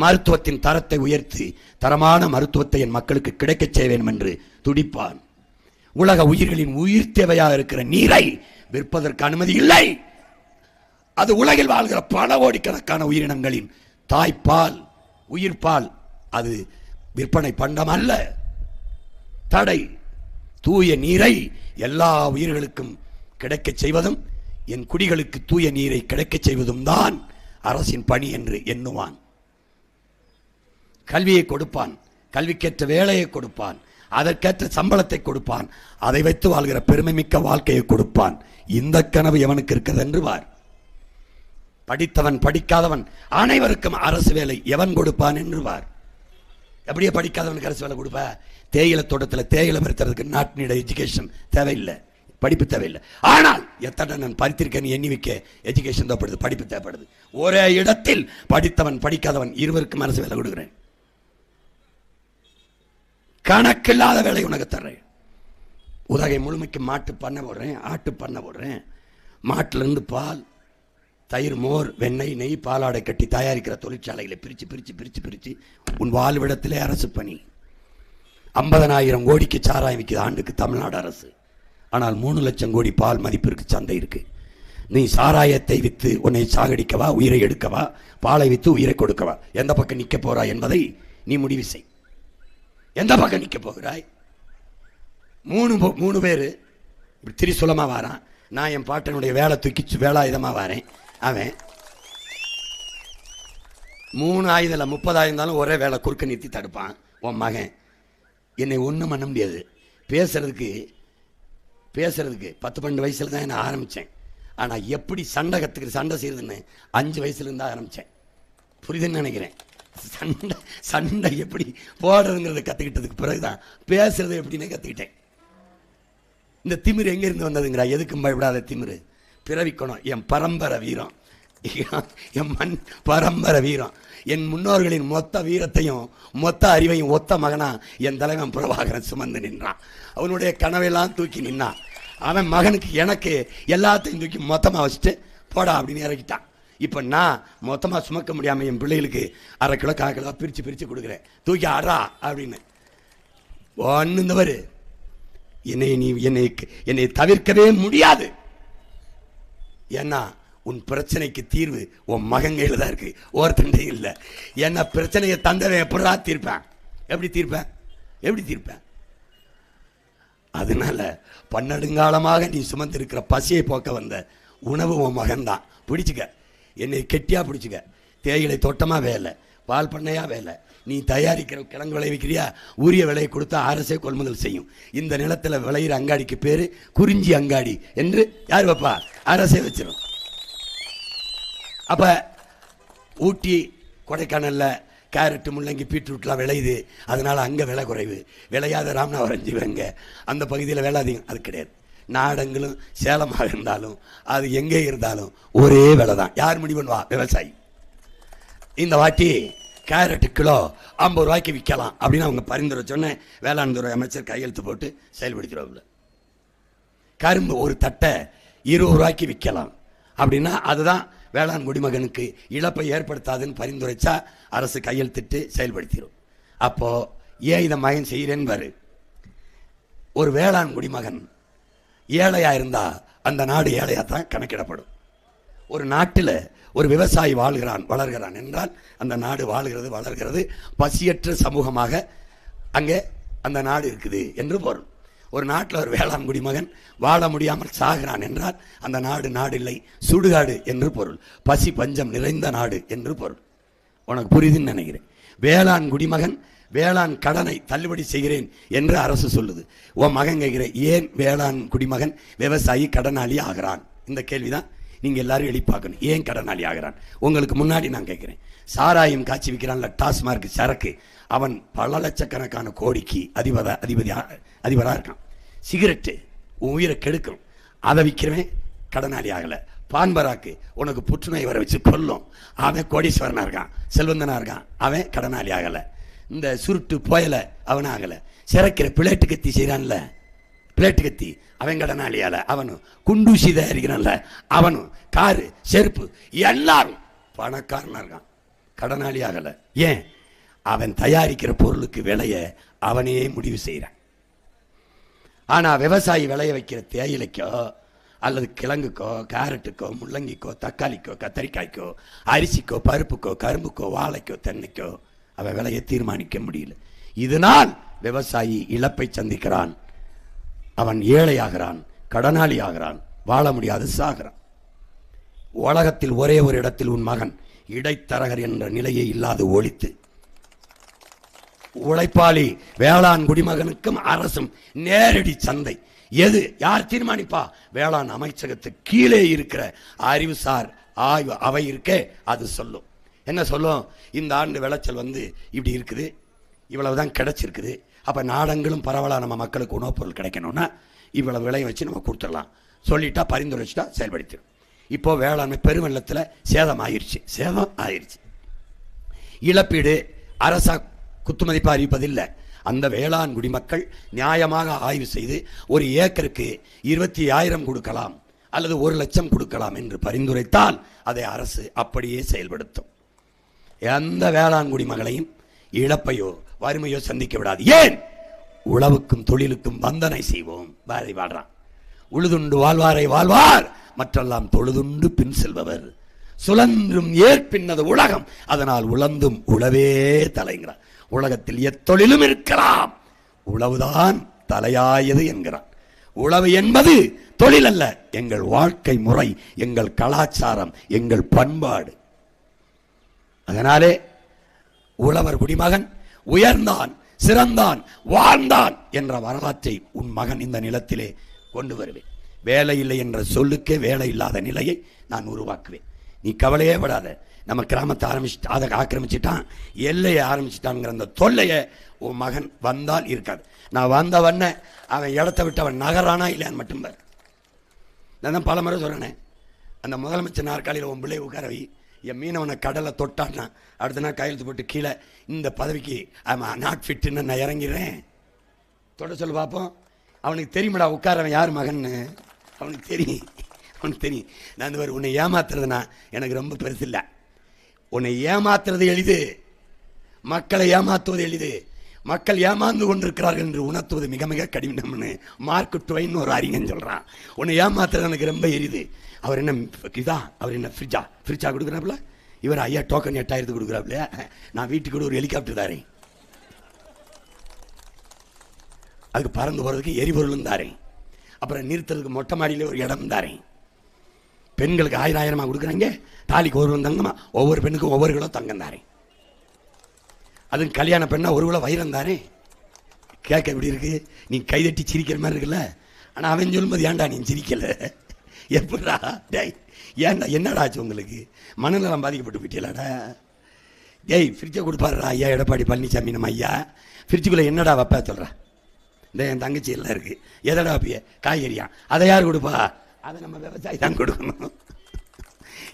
A: மருத்துவத்தின் தரத்தை உயர்த்தி தரமான மருத்துவத்தை என் மக்களுக்கு கிடைக்க செய்ய வேண்டும் என்று துடிப்பான். உலக உயிர்களின் உயிர் தேவையாக இருக்கிற நீரை விற்பதற்கு அனுமதி இல்லை. அது உலகில் வாழ்கிற பல கோடிக்கணக்கான உயிரினங்களின் தாய்ப்பால், உயிர்ப்பால். அது விற்பனை பண்டம் அல்ல, தடை. தூய நீரை எல்லா உயிர்களுக்கும் கிடைக்க செய்வதும் என் குடிகளுக்கு தூய நீரை கிடைக்க செய்வதும் தான் அரசின் பணி என்று எண்ணுவான். கல்வியை கொடுப்பான், கல்விக்கேற்ற வேலையை கொடுப்பான், அதற்கேற்ற சம்பளத்தை கொடுப்பான், அதை வைத்து வாழ்கிற பெருமை மிக்க வாழ்க்கையை கொடுப்பான். இந்த கனவு எவனுக்கு இருக்கிறது என்று வார். படித்தவன் படிக்காதவன் அனைவருக்கும் அரசு வேலை எவன் கொடுப்பான் என்று வார். எப்படியே படிக்காதவனுக்கு அரசு வேலை கொடுப்ப? தேயிலை தோட்டத்தில் தேயிலை பறித்ததுக்கு நாட்டினுடைய எஜுகேஷன் தேவையில்லை, படிப்பு தேவையில்லை. ஆனால் எத்தனை நான் பறித்திருக்கேன் எண்ணி வைக்க எஜுகேஷன் தேவைப்படுது, படிப்பு தேவைப்படுது. ஒரே இடத்தில் படித்தவன் படிக்காதவன் இருவருக்கும் அரசு வேலை கொடுக்கிறேன். கணக்கில்லாத வேலை உனக்கு தர்றேன். உதகை முழுமைக்கு மாட்டு பண்ண போடுறேன், ஆட்டு பண்ண போடுறேன். மாட்டிலிருந்து பால், தயிர், மோர், வெண்ணெய், நெய், பாலாடை கட்டி தயாரிக்கிற தொழிற்சாலைகளை பிரித்து பிரித்து பிரித்து பிரித்து உன் வாழ்விடத்திலே அரசு பணி. 50,000 கோடிக்கு சாராயம் விற்கிது ஆண்டுக்கு தமிழ்நாடு அரசு. ஆனால் 3 லட்சம் கோடி பால் மதிப்பிற்கு சந்தை இருக்கு. நீ சாராயத்தை விற்று உன்னை சாகடிக்கவா, உயிரை எடுக்கவா, பாலை விற்று உயிரை கொடுக்கவா, எந்த பக்கம் நிற்க போறாய் என்பதை நீ முடிவு செய். எந்த பக்கம் நிற்க போகிறாய்? 3 பேர் இப்படி திரிசூலமா வாரான். நான் என் பாட்டனுடைய வேலை தூக்கி வேலாயுதமா வாரேன். அவன் 3 ஆயுதம் இல்லை 30 ஆயுதம் இருந்தாலும் ஒரே வேலை குறுக்க நிறுத்தி தடுப்பான். உன் மகன் என்னை ஒன்றும் பண்ண முடியாது. பேசுறதுக்கு 10-12 வயசுல தான் என்ன ஆரம்பித்தேன். ஆனால் எப்படி சண்டை கற்றுக்கிற சண்டை செய்யறதுன்னு 5 வயசுலேருந்து ஆரம்பித்தேன். புரியுதுன்னு நினைக்கிறேன். சண்டை எப்படி போடுறதுங்கிறத கற்றுக்கிட்டதுக்கு பிறகுதான் பேசுறது எப்படின்னு கற்றுக்கிட்டேன். இந்த திமிரு எங்கேருந்து வந்ததுங்கிறா? எதுக்கும் பயப்படாத திமிரு பிறவிக்கணும். என் பரம்பரை வீரம், என் மண் பரம்பரை வீரம், என் முன்னோர்களின் மொத்த வீரத்தையும் மொத்த அறிவையும் ஒத்த மகனா என் தலைவன் பிரபாகரன் சுமந்து நின்றான். அவனுடைய கனவையெல்லாம் தூக்கி நின்னான். அவன் மகனுக்கு எனக்கு எல்லாத்தையும் தூக்கி மொத்தமாக வச்சுட்டு போடா அப்படின்னு இறக்கிட்டான். இப்போ நான் மொத்தமாக சுமக்க முடியாமல் என் பிள்ளைகளுக்கு 1/2 கிலோ 1/4 கிலோ பிரித்து பிரித்து கொடுக்குறேன். தூக்கி ஆடுறா அப்படின்னு. ஒன்றுந்தவர் என்னை தவிர்க்கவே முடியாது. ஏன்னா உன் பிரச்சனைக்கு தீர்வு உன் மகன் கையில் தான் இருக்கு, ஒருத்தண்டே இல்லை. என்ன பிரச்சனையை தந்தவன் எப்படா தீர்ப்பேன்? எப்படி தீர்ப்பேன்? அதனால பன்னெடுங்காலமாக நீ சுமந்திருக்கிற பசியை போக்க வந்த உணவு உன் மகன்தான். பிடிச்சிக்க, என்னை கெட்டியா பிடிச்சிக்க. தேயிலை தோட்டமா வேலை, பால் பண்ணையா வேலை, நீ தயாரிக்கிற கிழங்கு விளைவிக்கிறியா, உரிய விலையை கொடுத்தா அரசே கொள்முதல் செய்யும். இந்த நிலத்தில் விளையிற அங்காடிக்கு பேரு குறிஞ்சி அங்காடி என்று யார் வைப்பா? அரசே வச்சிடும். அப்ப ஊட்டி கொடைக்கானல்ல கேரட்டு, முள்ளங்கி, பீட்ரூட்லாம் விளையுது, அதனால அங்கே விலை குறைவு. விளையாத ராமநாதபுரம் ஜீவங்க அந்த பகுதியில் விலை அதிகம். அது கிடையாது. நாடங்களும் சேலமாக இருந்தாலும் அது எங்கே இருந்தாலும் ஒரே விலை தான். யார் முடிவு பண்ணுவா? விவசாயி. இந்த வாட்டி கேரட்டு கிலோ 50 ரூபாய்க்கு விற்கலாம் அப்படின்னு அவங்க பரிந்துரை சொன்ன வேளாண் துறை அமைச்சர் கையெழுத்து போட்டு செயல்படுத்திடுவாங்க. கரும்பு ஒரு தட்டை 20 ரூபாய்க்கு விற்கலாம் அப்படின்னா அதுதான் வேளாண் குடிமகனுக்கு இழப்பை ஏற்படுத்தாதுன்னு பரிந்துரைச்சா அரசு கையெழுத்திட்டு செயல்படுத்திடும். அப்போ ஏன் இதை மகன் செய்கிறேன்னு பாரு. ஒரு வேளாண் குடிமகன் ஏழையா இருந்தா அந்த நாடு ஏழையா தான் கணக்கிடப்படும். ஒரு நாட்டில் ஒரு விவசாயி வளர்கிறான் என்றால் அந்த நாடு வளர்கிறது, பசியற்ற சமூகமாக அங்கே அந்த நாடு இருக்குது என்று பொருள். ஒரு நாட்டில் ஒரு வேளாண் குடிமகன் வாழ முடியாமல் சாகிறான் என்றால் அந்த நாடு இல்லை, சுடுகாடு என்று பொருள். பசி பஞ்சம் நிறைந்த நாடு என்று பொருள். உனக்கு புரியுதுன்னு நினைக்கிறேன். வேளாண் குடிமகன் வேளாண் கடனை தள்ளுபடி செய்கிறேன் என்று அரசு சொல்லுது. உன் மகன் கேட்கிற, ஏன் வேளாண் குடிமகன் விவசாயி கடனாளி ஆகிறான்? இந்த கேள்விதான் நீங்க எல்லாரும் எழுப்பாக்கணும். ஏன் கடனாளி ஆகிறான்? உங்களுக்கு முன்னாடி நான் கேட்கிறேன். சாராயம் காட்சி விற்கிறான்ல, டாஸ்மார்க் சரக்கு, அவன் பல லட்சக்கணக்கான கோடிக்கு அதிபராக இருக்கான். சிகரெட்டு உயிரை கெடுக்கும், அதை விற்கிறவன் கடனாளி ஆகலை. பான்பராக்கு உனக்கு புற்றுநோய் வர வச்சு கொல்லும், அவன் கோடீஸ்வரனா இருக்கான், செல்வந்தனா இருக்கான், அவன் கடனாளி ஆகலை. இந்த சுருட்டு புயல அவன் ஆகலை. சிறக்கிற பிளேட்டு கத்தி செய்கிறான்ல, பிளேட்டு கத்தி, அவன் கடனாளியால. அவனும் குண்டூசி தயாரிக்கிறான்ல, அவனும் காரு செருப்பு எல்லாரும் பணக்காரனா இருக்கான், கடனாளி ஆகலை. ஏன்? அவன் தயாரிக்கிற பொருளுக்கு விலைய அவனே முடிவு செய்கிறான். ஆனா விவசாயி விளைய வைக்கிற தேயிலைக்கோ அல்லது கிழங்குக்கோ கேரட்டுக்கோ முள்ளங்கிக்கோ தக்காளிக்கோ கத்தரிக்காய்க்கோ அரிசிக்கோ பருப்புக்கோ கரும்புக்கோ வாழைக்கோ தென்னைக்கோ அவன் விலையை தீர்மானிக்க முடியல. இதனால் விவசாயி இழப்பை சந்திக்கிறான், அவன் ஏழையாகிறான், கடனாளி ஆகிறான், வாழ முடியாது சாகிறான். உலகத்தில் ஒரே ஒரு இடத்தில் உன் மகன் இடைத்தரகர் என்ற நிலையை இல்லாது ஒழித்து உழைப்பாளி வேளாண் குடிமகனுக்கும் அரசும் நேரடி சந்தை. எது யார் தீர்மானிப்பா? வேளாண் அமைச்சகத்துக்கு கீழே இருக்கிற அறிவுசார் ஆய்வு அவை இருக்கே, அது சொல்லும். என்ன சொல்லும்? இந்த ஆண்டு விளைச்சல் இப்படி இருக்குது, இவ்வளவுதான் கிடைச்சிருக்குது, அப்ப நாடங்களும் பரவலா நம்ம மக்களுக்கு உணவுப் பொருள் கிடைக்கணும்னா இவ்வளவு விலையை வச்சு நம்ம கொடுத்துடலாம் சொல்லிட்டா, பரிந்துரைச்சிட்டா செயல்படுத்திடும். இப்போ வேளாண்மை பெருவெள்ளத்தில் சேதம் ஆயிருச்சு. இழப்பீடு அரசா குத்துமதிப்பு அறிவிப்பதில்லை. அந்த வேளாண் குடிமக்கள் நியாயமாக ஆய்வு செய்து ஒரு ஏக்கருக்கு 20,000 கொடுக்கலாம் அல்லது 1,00,000 கொடுக்கலாம் என்று பரிந்துரைத்தால் அதை அரசு அப்படியே செயல்படுத்தும். எந்த வேளாண் குடிமகளையும் இழப்பையோ வறுமையோ சந்திக்க விடாது. ஏன்? உழவுக்கும் தொழிலுக்கும் வந்தனை செய்வோம். பாரதி பாடுறான், உழுதுண்டு வாழ்வாரை வாழ்வார் மற்றெல்லாம் தொழுதுண்டு பின் செல்பவர், சுழன்றும் ஏற்பின்னது உலகம், அதனால் உழந்தும் உழவே தலைங்கிறார். உலகத்தில் எத்தொழிலும் இருக்கலாம், உழவுதான் தலையாயது என்கிறார். உழவு என்பது தொழில் அல்ல, எங்கள் வாழ்க்கை முறை, எங்கள் கலாச்சாரம், எங்கள் பண்பாடு. அதனாலே உழவர் குடிமகன் உயர்ந்தான், சிறந்தான், வாழ்ந்தான் என்ற வரலாற்றை உன் மகன் இந்த நிலத்திலே கொண்டு வருவேன். வேலை இல்லை என்ற சொல்லுக்கே வேலை இல்லாத நிலையை நான் உருவாக்குவேன். நீ கவலையே படாத. நம்ம கிராமத்தை அதை ஆக்கிரமிச்சுட்டான், எல்லையை ஆரம்பிச்சுட்டான்ங்கிற அந்த தொல்லையை உன் மகன் வந்தால் இருக்காது. நான் வந்தவன அவன் இடத்த விட்டு அவன் நகரானா இல்லையான்னு மட்டும் பாரு. நான் தான் பல முறை சொல்றேனே, அந்த முதலமைச்சர் நாற்காலியில் உன் பிள்ளை உட்கார வை, என் மீனவனை கடலை தொட்டான்னா அடுத்த நாள் கையெழுத்து போட்டு கீழே இந்த பதவிக்கு நாட் ஃபிட்டுன்னு நான் இறங்கிறேன் தொட சொல்லு பார்ப்போம். அவனுக்கு தெரியுமாடா உட்காரவன் யார் மகன்னு? அவனுக்கு தெரியும். நான் இந்த மாதிரி உன்னை ஏமாத்துறதுனா எனக்கு ரொம்ப பெருசு இல்லை. உன்னை ஏமாத்துறது எளிது, மக்களை ஏமாத்துவது எளிது. மக்கள் ஏமாந்து கொண்டிருக்கிறார்கள் என்று உணர்த்துவது மிக மிக கடினம்னு மார்க் ட்வைன் ஒரு அறிஞன் சொல்றான். உன்னை ஏமாத்துறது எனக்கு ரொம்ப எளிது. அவர் என்ன அவர் என்ன ஃப்ரிட்ஜா கொடுக்குறாப்புல, இவர் ஐயா டோக்கன் 8,000 கொடுக்குறாப்புல, நான் வீட்டுக்கு கூட ஒரு ஹெலிகாப்டர் தாரேன், அதுக்கு பறந்து போறதுக்கு எரிபொருளும் தாரேன், அப்புறம் நிறுத்துறதுக்கு மொட்டை மாடியில ஒரு இடம் தாரேன், பெண்களுக்கு 1000 கொடுக்குறாங்க, தாலிக்கு 1 தங்கமா, ஒவ்வொரு பெண்ணுக்கும் ஒவ்வொரு கிலோ தங்கம் தாரேன், அது கல்யாண பெண்ணா 1 கிலோ வைரம் தாரேன். கேட்க எப்படி இருக்கு? நீ கைதட்டி சிரிக்கிற மாதிரி இருக்குல்ல, ஆனா அவன் சொல்லும்போது ஏன்டா நீ சிரிக்கல? எப்படா டேய், ஏன்டா என்னடா ஆச்சு உங்களுக்கு? மனநலம் பாதிக்கப்பட்டு போயிட்டீங்களாடா? டேய் ஃப்ரிட்ஜை கொடுப்பாருடா ஐயா எடப்பாடி பழனிசாமி நம்ம ஐயா, ஃப்ரிட்ஜுக்குள்ளே என்னடா வைப்பா சொல்கிறா? இந்த என் தங்கச்சி எல்லாம் இருக்குது, எதடா வைப்பிய? காய்கறியா? அதை யார் கொடுப்பா? அதை நம்ம விவசாயி தான் கொடுக்கணும்,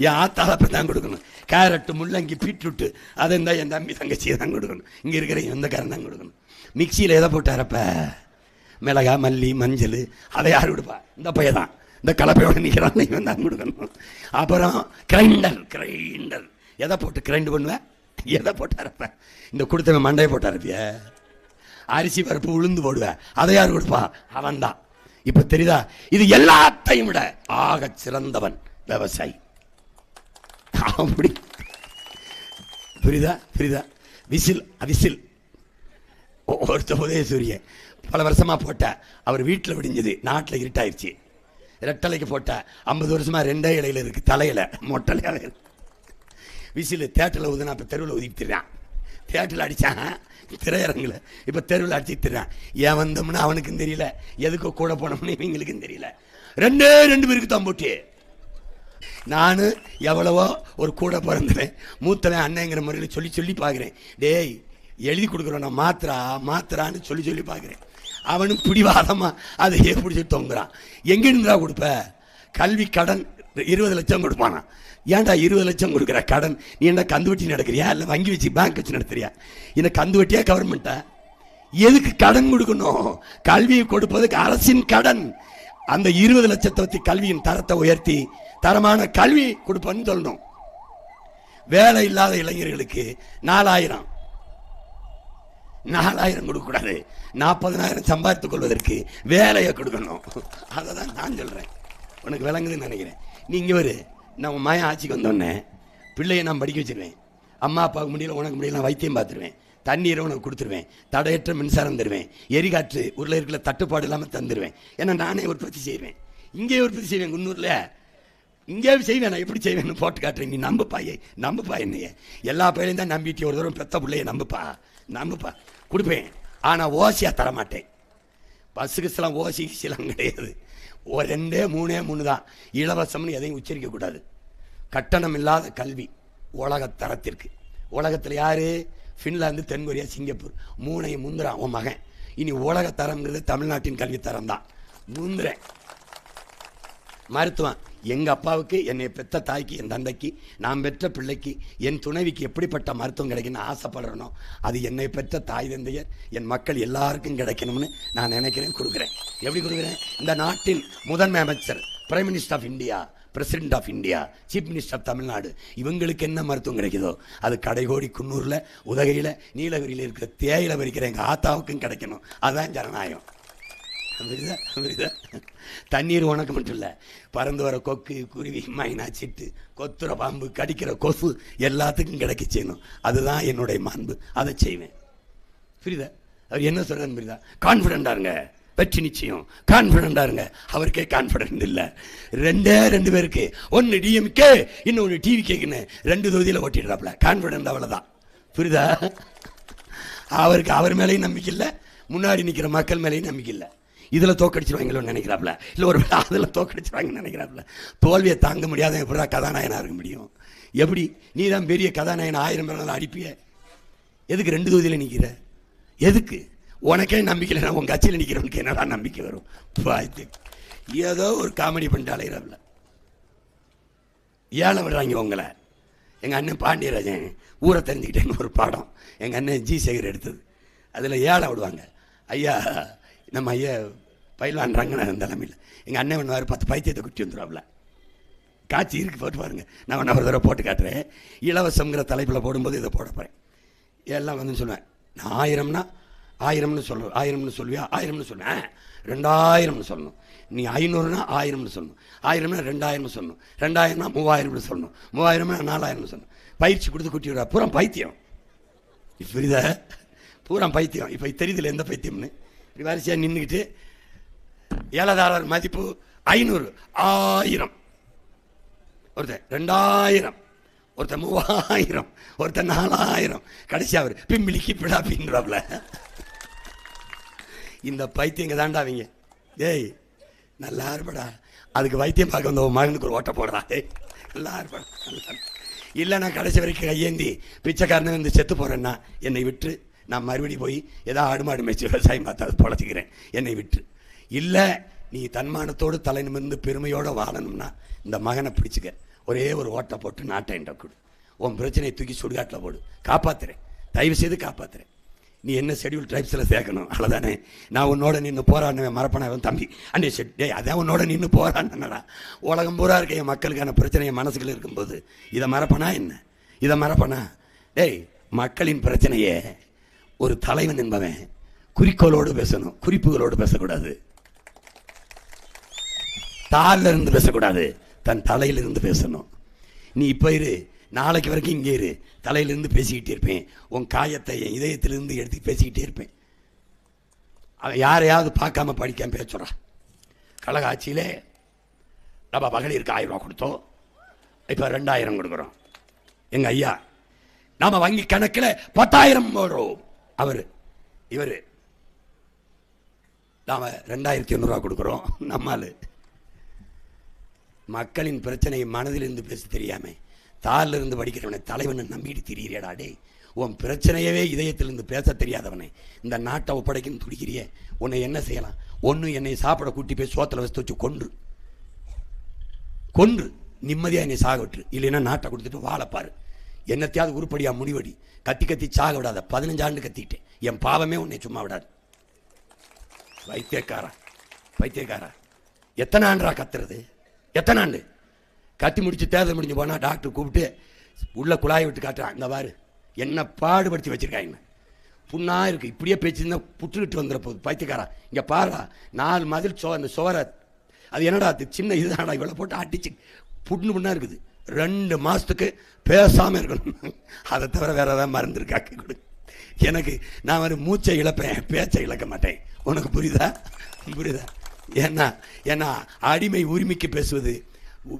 A: என் ஆத்தாளப்ப தான் கொடுக்கணும். கேரட்டு முள்ளங்கி பீட்ரூட்டு அதை இருந்தால் என் தம்பி தங்கச்சியை தான் கொடுக்கணும், இங்கே இருக்கிற எந்தக்காரன் தான் கொடுக்கணும். மிக்சியில் எதை போட்டு அரைப்ப? மிளகா மல்லி மஞ்சள், அதை யார் கொடுப்பா? இந்த பையன் தான், இந்த கலப்பையோட நிற்கிறான், இவன் தான் கொடுக்கணும். அப்புறம் கிரைண்டர் எதை போட்டு கிரைண்ட் பண்ணுவேன்? எதை போட்டு அரைப்பேன்? இந்த கொடுத்தவன் மண்டையை போட்டு அரைப்பிய? அரிசி பருப்பு உளுந்து போடுவேன், அதை யார் கொடுப்பா? அவன் தான். இப்ப தெரியுதா? இது எல்லாத்தையும் விட ஆக சிறந்தவன் விவசாயி. அப்படி புரியுதா? விசில் ஒருத்த உதயசூரியன் பல வருஷமா போட்ட, அவர் வீட்டில் விடிஞ்சது, நாட்டில் இருட்டாயிருச்சு. ரெட்டலைக்கு போட்ட 50 வருஷமா 2 இலையில இருக்கு, தலையில மொட்டலையாக இருக்கு. விசில் தேட்டரில் ஊதுனா இப்போ தெருவில் ஊதிட்டுறான். தேட்டரில் அடித்தான், திரையரங்கில். இப்போ தெருவில் அடிச்சுட்டுறான். ஏன் வந்தோம்னா அவனுக்கும் தெரியல, எதுக்கோ கூட போனோம்னு இவங்களுக்கும் தெரியல. ரெண்டு பேருக்கு தான் போட்டி. நான் எவ்வளவோ ஒரு கூட பிறந்தவன், மூத்தவன் அண்ணங்கிற முறையில் சொல்லி சொல்லி பார்க்குறேன். டேய் எழுதி கொடுக்குறோம், நான் மாத்திரான்னு சொல்லி பார்க்குறேன். அவனும் பிடிவாதமாக அதையே பிடிச்சி தொங்குறான். எங்கிருந்தா கொடுப்ப? கல்வி கடன் 20 லட்சம் கொடுப்பானா? ஏன்டா 20 லட்சம் கொடுக்குற கடன்? நீ என்ன கந்து வட்டி நடக்கிறியா, இல்லை வங்கி வச்சு பேங்க் வச்சு நடத்துறியா? என்ன கந்து வட்டியா கவர்மெண்ட்டா? எதுக்கு கடன் கொடுக்கணும்? கல்வியை கொடுப்பதுக்கு அரசின் கடன். அந்த 20 லட்சத்தை வச்சு கல்வியின் தரத்தை உயர்த்தி தரமான கல்வி கொடுப்பன்னு சொல்லணும். வேலை இல்லாத இளைஞர்களுக்கு 4000 கொடுக்கக்கூடாது, 40,000 சம்பாதித்துக் கொள்வதற்கு வேலையை கொடுக்கணும். அதை தான் நான் சொல்றேன். உனக்கு விளங்குதுன்னு நினைக்கிறேன். நீங்க ஒரு நம்ம மயம் ஆட்சிக்கு வந்தோடனே பிள்ளையை நான் படிக்க வச்சிருவேன். அம்மா அப்பாவுக்கு முடியல, உனக்கு முடியல, வயிற்றையும் பார்த்துருவேன். தண்ணீரை உனக்கு கொடுத்துருவேன். தடையற்ற மின்சாரம் தருவேன். எரிகாற்று ஊரில் இருக்கிற தட்டுப்பாடு இல்லாமல் தந்துடுவேன். ஏன்னா நானே உற்பத்தி செய்வேன். இங்கே உற்பத்தி செய்வேன். குன்னூரில் இங்கே செய்வேன். நான் எப்படி செய்வேன்னு போட்டு காட்டுறேன். நீ நம்புப்பா என்னைய. எல்லா பையனையும் தான் நம்பிட்டு ஒரு தடவை பெத்த பிள்ளைய நம்புப்பா கொடுப்பேன். ஆனால் ஓசியாக தரமாட்டேன். பஸ்ஸுக்கு ஓசிலாம் கிடையாது. 2, 3 தான் இலவசம்னு எதையும் உச்சரிக்கக்கூடாது. கட்டணம் இல்லாத கல்வி உலக தரத்திற்கு. உலகத்தில் யாரு? ஃபின்லாந்து, தென்கொரியா, சிங்கப்பூர் 3ஐயும் முந்துறான் உன் மகன். இனி உலக தரம்ங்கிறது தமிழ்நாட்டின் கல்வி தரம் தான். முந்துறேன். மருத்துவம் எங்கள் அப்பாவுக்கு, என்னை பெற்ற தாய்க்கு, என் தந்தைக்கு, நான் பெற்ற பிள்ளைக்கு, என் துணைவிக்கு எப்படிப்பட்ட மருத்துவம் கிடைக்குன்னு ஆசைப்படுறனோ அது என்னை பெற்ற தாய் தந்தையர், என் மக்கள் எல்லாருக்கும் கிடைக்கணும்னு நான் நினைக்கிறேன். கொடுக்குறேன். எப்படி கொடுக்குறேன்? இந்த நாட்டின் முதன்மை அமைச்சர், prime minister of India, president of India, chief minister of Tamil Nadu, இவங்களுக்கு என்ன மருத்துவம் கிடைக்குதோ அது கடைகோடி, குன்னூரில், உதகையில், நீலகிரியில் இருக்கிற தேயிலை பறிக்கிற எங்கள் ஆத்தாவுக்கும் கிடைக்கணும். அதுதான் ஜனநாயகம். தண்ணீர் உனக்கு மட்டும் இல்லை, பறந்து வர கொக்கு, குருவி, மைனா, சிட்டு, கொத்துற பாம்பு, கடிக்கிற கொசு எல்லாத்துக்கும் கிடைக்க செய்யணும். அதுதான் என்னுடைய மாண்பு. அதை செய்வேன். புரியுதா? அவர் என்ன சொல்றாரு புரியுதா? கான்ஃபிடண்டா இருங்க, வெற்றி நிச்சயம். கான்ஃபிடண்டா இருங்க. அவருக்கே கான்ஃபிடன்ட் இல்லை. 2 பேருக்கு, ஒன்னு டிஎம்கே, இன்னொன்று டிவி கேக்குன்னு 2 தொகுதியில் ஓட்டிடுறாப்ல. கான்ஃபிடன்ட் அவ்வளவுதான். புரியுதா? அவருக்கு அவர் மேலேயும் நம்பிக்கை இல்லை, முன்னாடி நிற்கிற மக்கள் மேலேயும் நம்பிக்கை இல்லை. இதில் தோக்கடிச்சிருவாங்களோன்னு நினைக்கிறாப்ல, இல்லை ஒரு அதில் தோக்கடிச்சிருவாங்கன்னு நினைக்கிறாப்ல. தோல்வியை தாங்க முடியாத எப்படா கதாநாயகனாக இருக்க முடியும்? எப்படி? நீ தான் பெரிய கதாநாயகன், 1000 பேர் அடிப்பிய. எதுக்கு 2 தொகுதியில் நிற்கிற? எதுக்கு? உனக்கே நம்பிக்கை இல்லை, உன் கட்சியில் நிற்கிறவனுக்கு என்னடா நம்பிக்கை வரும்? ஏதோ ஒரு காமெடி பண்ணிட்டு அலைகிறாப்ல. ஏழை விடுறாங்க உங்களை. எங்கள் அண்ணன் பாண்டியராஜன் ஊரை தெரிஞ்சுக்கிட்டேன்னு ஒரு பாடம் எங்கள் அண்ணன் ஜி சேகர் எடுத்தது. அதில் ஏழை விடுவாங்க. ஐயா, நம்ம ஐயா பயிலான்றாங்க. நான் தலைமையில் எங்கள் அண்ணன் பண்ணுவார், 10 பைத்தியத்தை குட்டி வந்துடுவாப்ல. காட்சி இருக்கு, போட்டு பாருங்க. நான் ஒரு தடவை போட்டு காட்டுறேன். இலவசங்கிற தலைப்பில் போடும்போது இதை போட போகிறேன். எல்லாம் வந்து சொல்லுவேன். நான் 1000னா 1000னு சொல்லுவேன். 1000னு சொல்லுவியா? 1000னு சொல்லுவேன். 2000னு சொல்லணும். நீ 500னா 1000னு சொல்லணும். 1000னா 2000னு சொல்லணும். 2000னா 3000னு சொல்லணும். 3000னா 4000னு சொல்லணும். பயிற்சி கொடுத்து குட்டி விடுறா. பூரா பைத்தியம். புரியுதா? பூரா பைத்தியம். இப்போ தெரியுதுல எந்த பைத்தியம்னு. இப்படி வரிசையாக நின்றுக்கிட்டு ஏலதாரர் மதிப்பு 500, 1000, ஒருத்தர் 2000, ஒருத்தர் 3000, ஒருத்தர் 4000, கடைசி அவர் பிம்பிளிக்கு பிடா பின்றாப்ல. இந்த பைத்தியங்க தாண்டா அவங்க. ஏய் நல்லா இருப்படா. அதுக்கு வைத்தியம் பார்க்க வந்த மகனுக்கு ஒரு ஓட்ட போடுறா. நல்லா இருப்படா. இல்லை நான் கடைசி வரைக்கும் கையேந்தி பிச்சைக்காரனு வந்து செத்து போகிறேன்னா என்னை விட்டு நான் மறுபடியும் போய் ஏதாவது ஆடு மாடு மேய்ச்சி விவசாயம் பார்த்து அதை பொழைச்சிக்கிறேன். என்னை விட்டு. இல்லை நீ தன்மானத்தோடு தலை நிமிர்ந்து பெருமையோடு வாழணும்னா இந்த மகனை பிடிச்சிக்க. ஒரே ஒரு ஓட்டை போட்டு நாட்டை என்ற கொடு. உன் பிரச்சனையை தூக்கி சுடுகாட்டில் போடு. காப்பாற்றுறேன், தயவு செய்து காப்பாற்றுறேன். நீ என்ன ஷெட்யூல் ட்ரைப்ஸில் சேர்க்கணும், அவ்வளோதானே. நான் உன்னோட நின்று போராடினவன் மறப்பனவன் தம்பி அண்டே டே அதான் உன்னோட நின்று போராடினடா. உலகம் பூரா இருக்க என் மக்களுக்கான பிரச்சனையை மனசுக்குள்ள இருக்கும்போது இதை மறப்பனா என்ன? இதை மறப்பனா? டேய், மக்களின் பிரச்சனையே ஒரு தலைவன் என்பவன் குறிக்கோளோடு பேசணும், குறிப்புகளோடு பேசக்கூடாது. தாளில் இருந்து பேசக்கூடாது, தன் தலையிலிருந்து பேசணும். நீ இப்போ இரு, நாளைக்கு வரைக்கும் இங்கே இரு, தலையிலிருந்து பேசிக்கிட்டே இருப்பேன். உன் காயத்தை என் இதயத்திலிருந்து எடுத்து பேசிக்கிட்டே இருப்பேன். அவன் யாரையாவது பார்க்காம படிக்காம பேசுறான். கழக ஆட்சியிலே நம்ம மகளிருக்கு 1000 ரூபா கொடுத்தோம், இப்போ 2000 கொடுக்குறோம். எங்கள் ஐயா நாம வங்கி கணக்கில் 10,000 போடுறோம். இவரு நாம 2,800 கொடுக்கிறோம். நம்மால் மக்களின் பிரச்சனையை மனதிலிருந்து பேச தெரியாம தாளில் இருந்து படிக்கிறவனை தலைவனை நம்பிட்டு திரியிறியடா. டே, உன் பிரச்சனையவே இதயத்திலிருந்து பேச தெரியாதவனை இந்த நாட்டை ஒப்படைக்கணும் துடிக்கிறிய. உன்னை என்ன செய்யலாம்? ஒன்று என்னை சாப்பிட கூட்டி போய் சோத்தில் வச்சு கொன்று நிம்மதியாக என்னை சாக விட்டுரு. இல்லைன்னா நாட்டை கொடுத்துட்டு வாழப்பாரு. என்னத்தையாவது உருப்படியா முடிவடி. கத்தி சாக விடாத. 15 ஆண்டு கத்திக்கிட்டேன். என் பாவமே உன்னை சும்மா விடாது. வைத்தியக்காரா எத்தனை ஆண்டா கத்துறது? எத்தனை ஆண்டு கத்தி முடிச்சு தேர்தல் முடிஞ்சு போனா டாக்டர் கூப்பிட்டு உள்ள குழாயை விட்டு காட்டுறான். இந்த பாரு என்ன பாடுபடுத்தி வச்சிருக்காங்க. புண்ணா இருக்கு. இப்படியே பேச்சுருந்தா புட்டுக்கிட்டு வந்துட போகுது. பைத்தியக்காரா இங்க பாருடா, 4 மதில் அந்த சோரை அது என்னடா அது சின்ன இதுதான்டா, இவ்வளோ போட்டு அடிச்சு புண்ணா இருக்குது. 2 மாசத்துக்கு பேசாம இருக்கணும். அதை தவிர வேற ஏதாவது மருந்து இருக்காக்கி கொடு எனக்கு. நான் ஒரு மூச்சை இழப்பேன், பேச்சை இழக்க மாட்டேன். உனக்கு புரியுதா? ஏன்னா அடிமை உரிமைக்கு பேசுவது,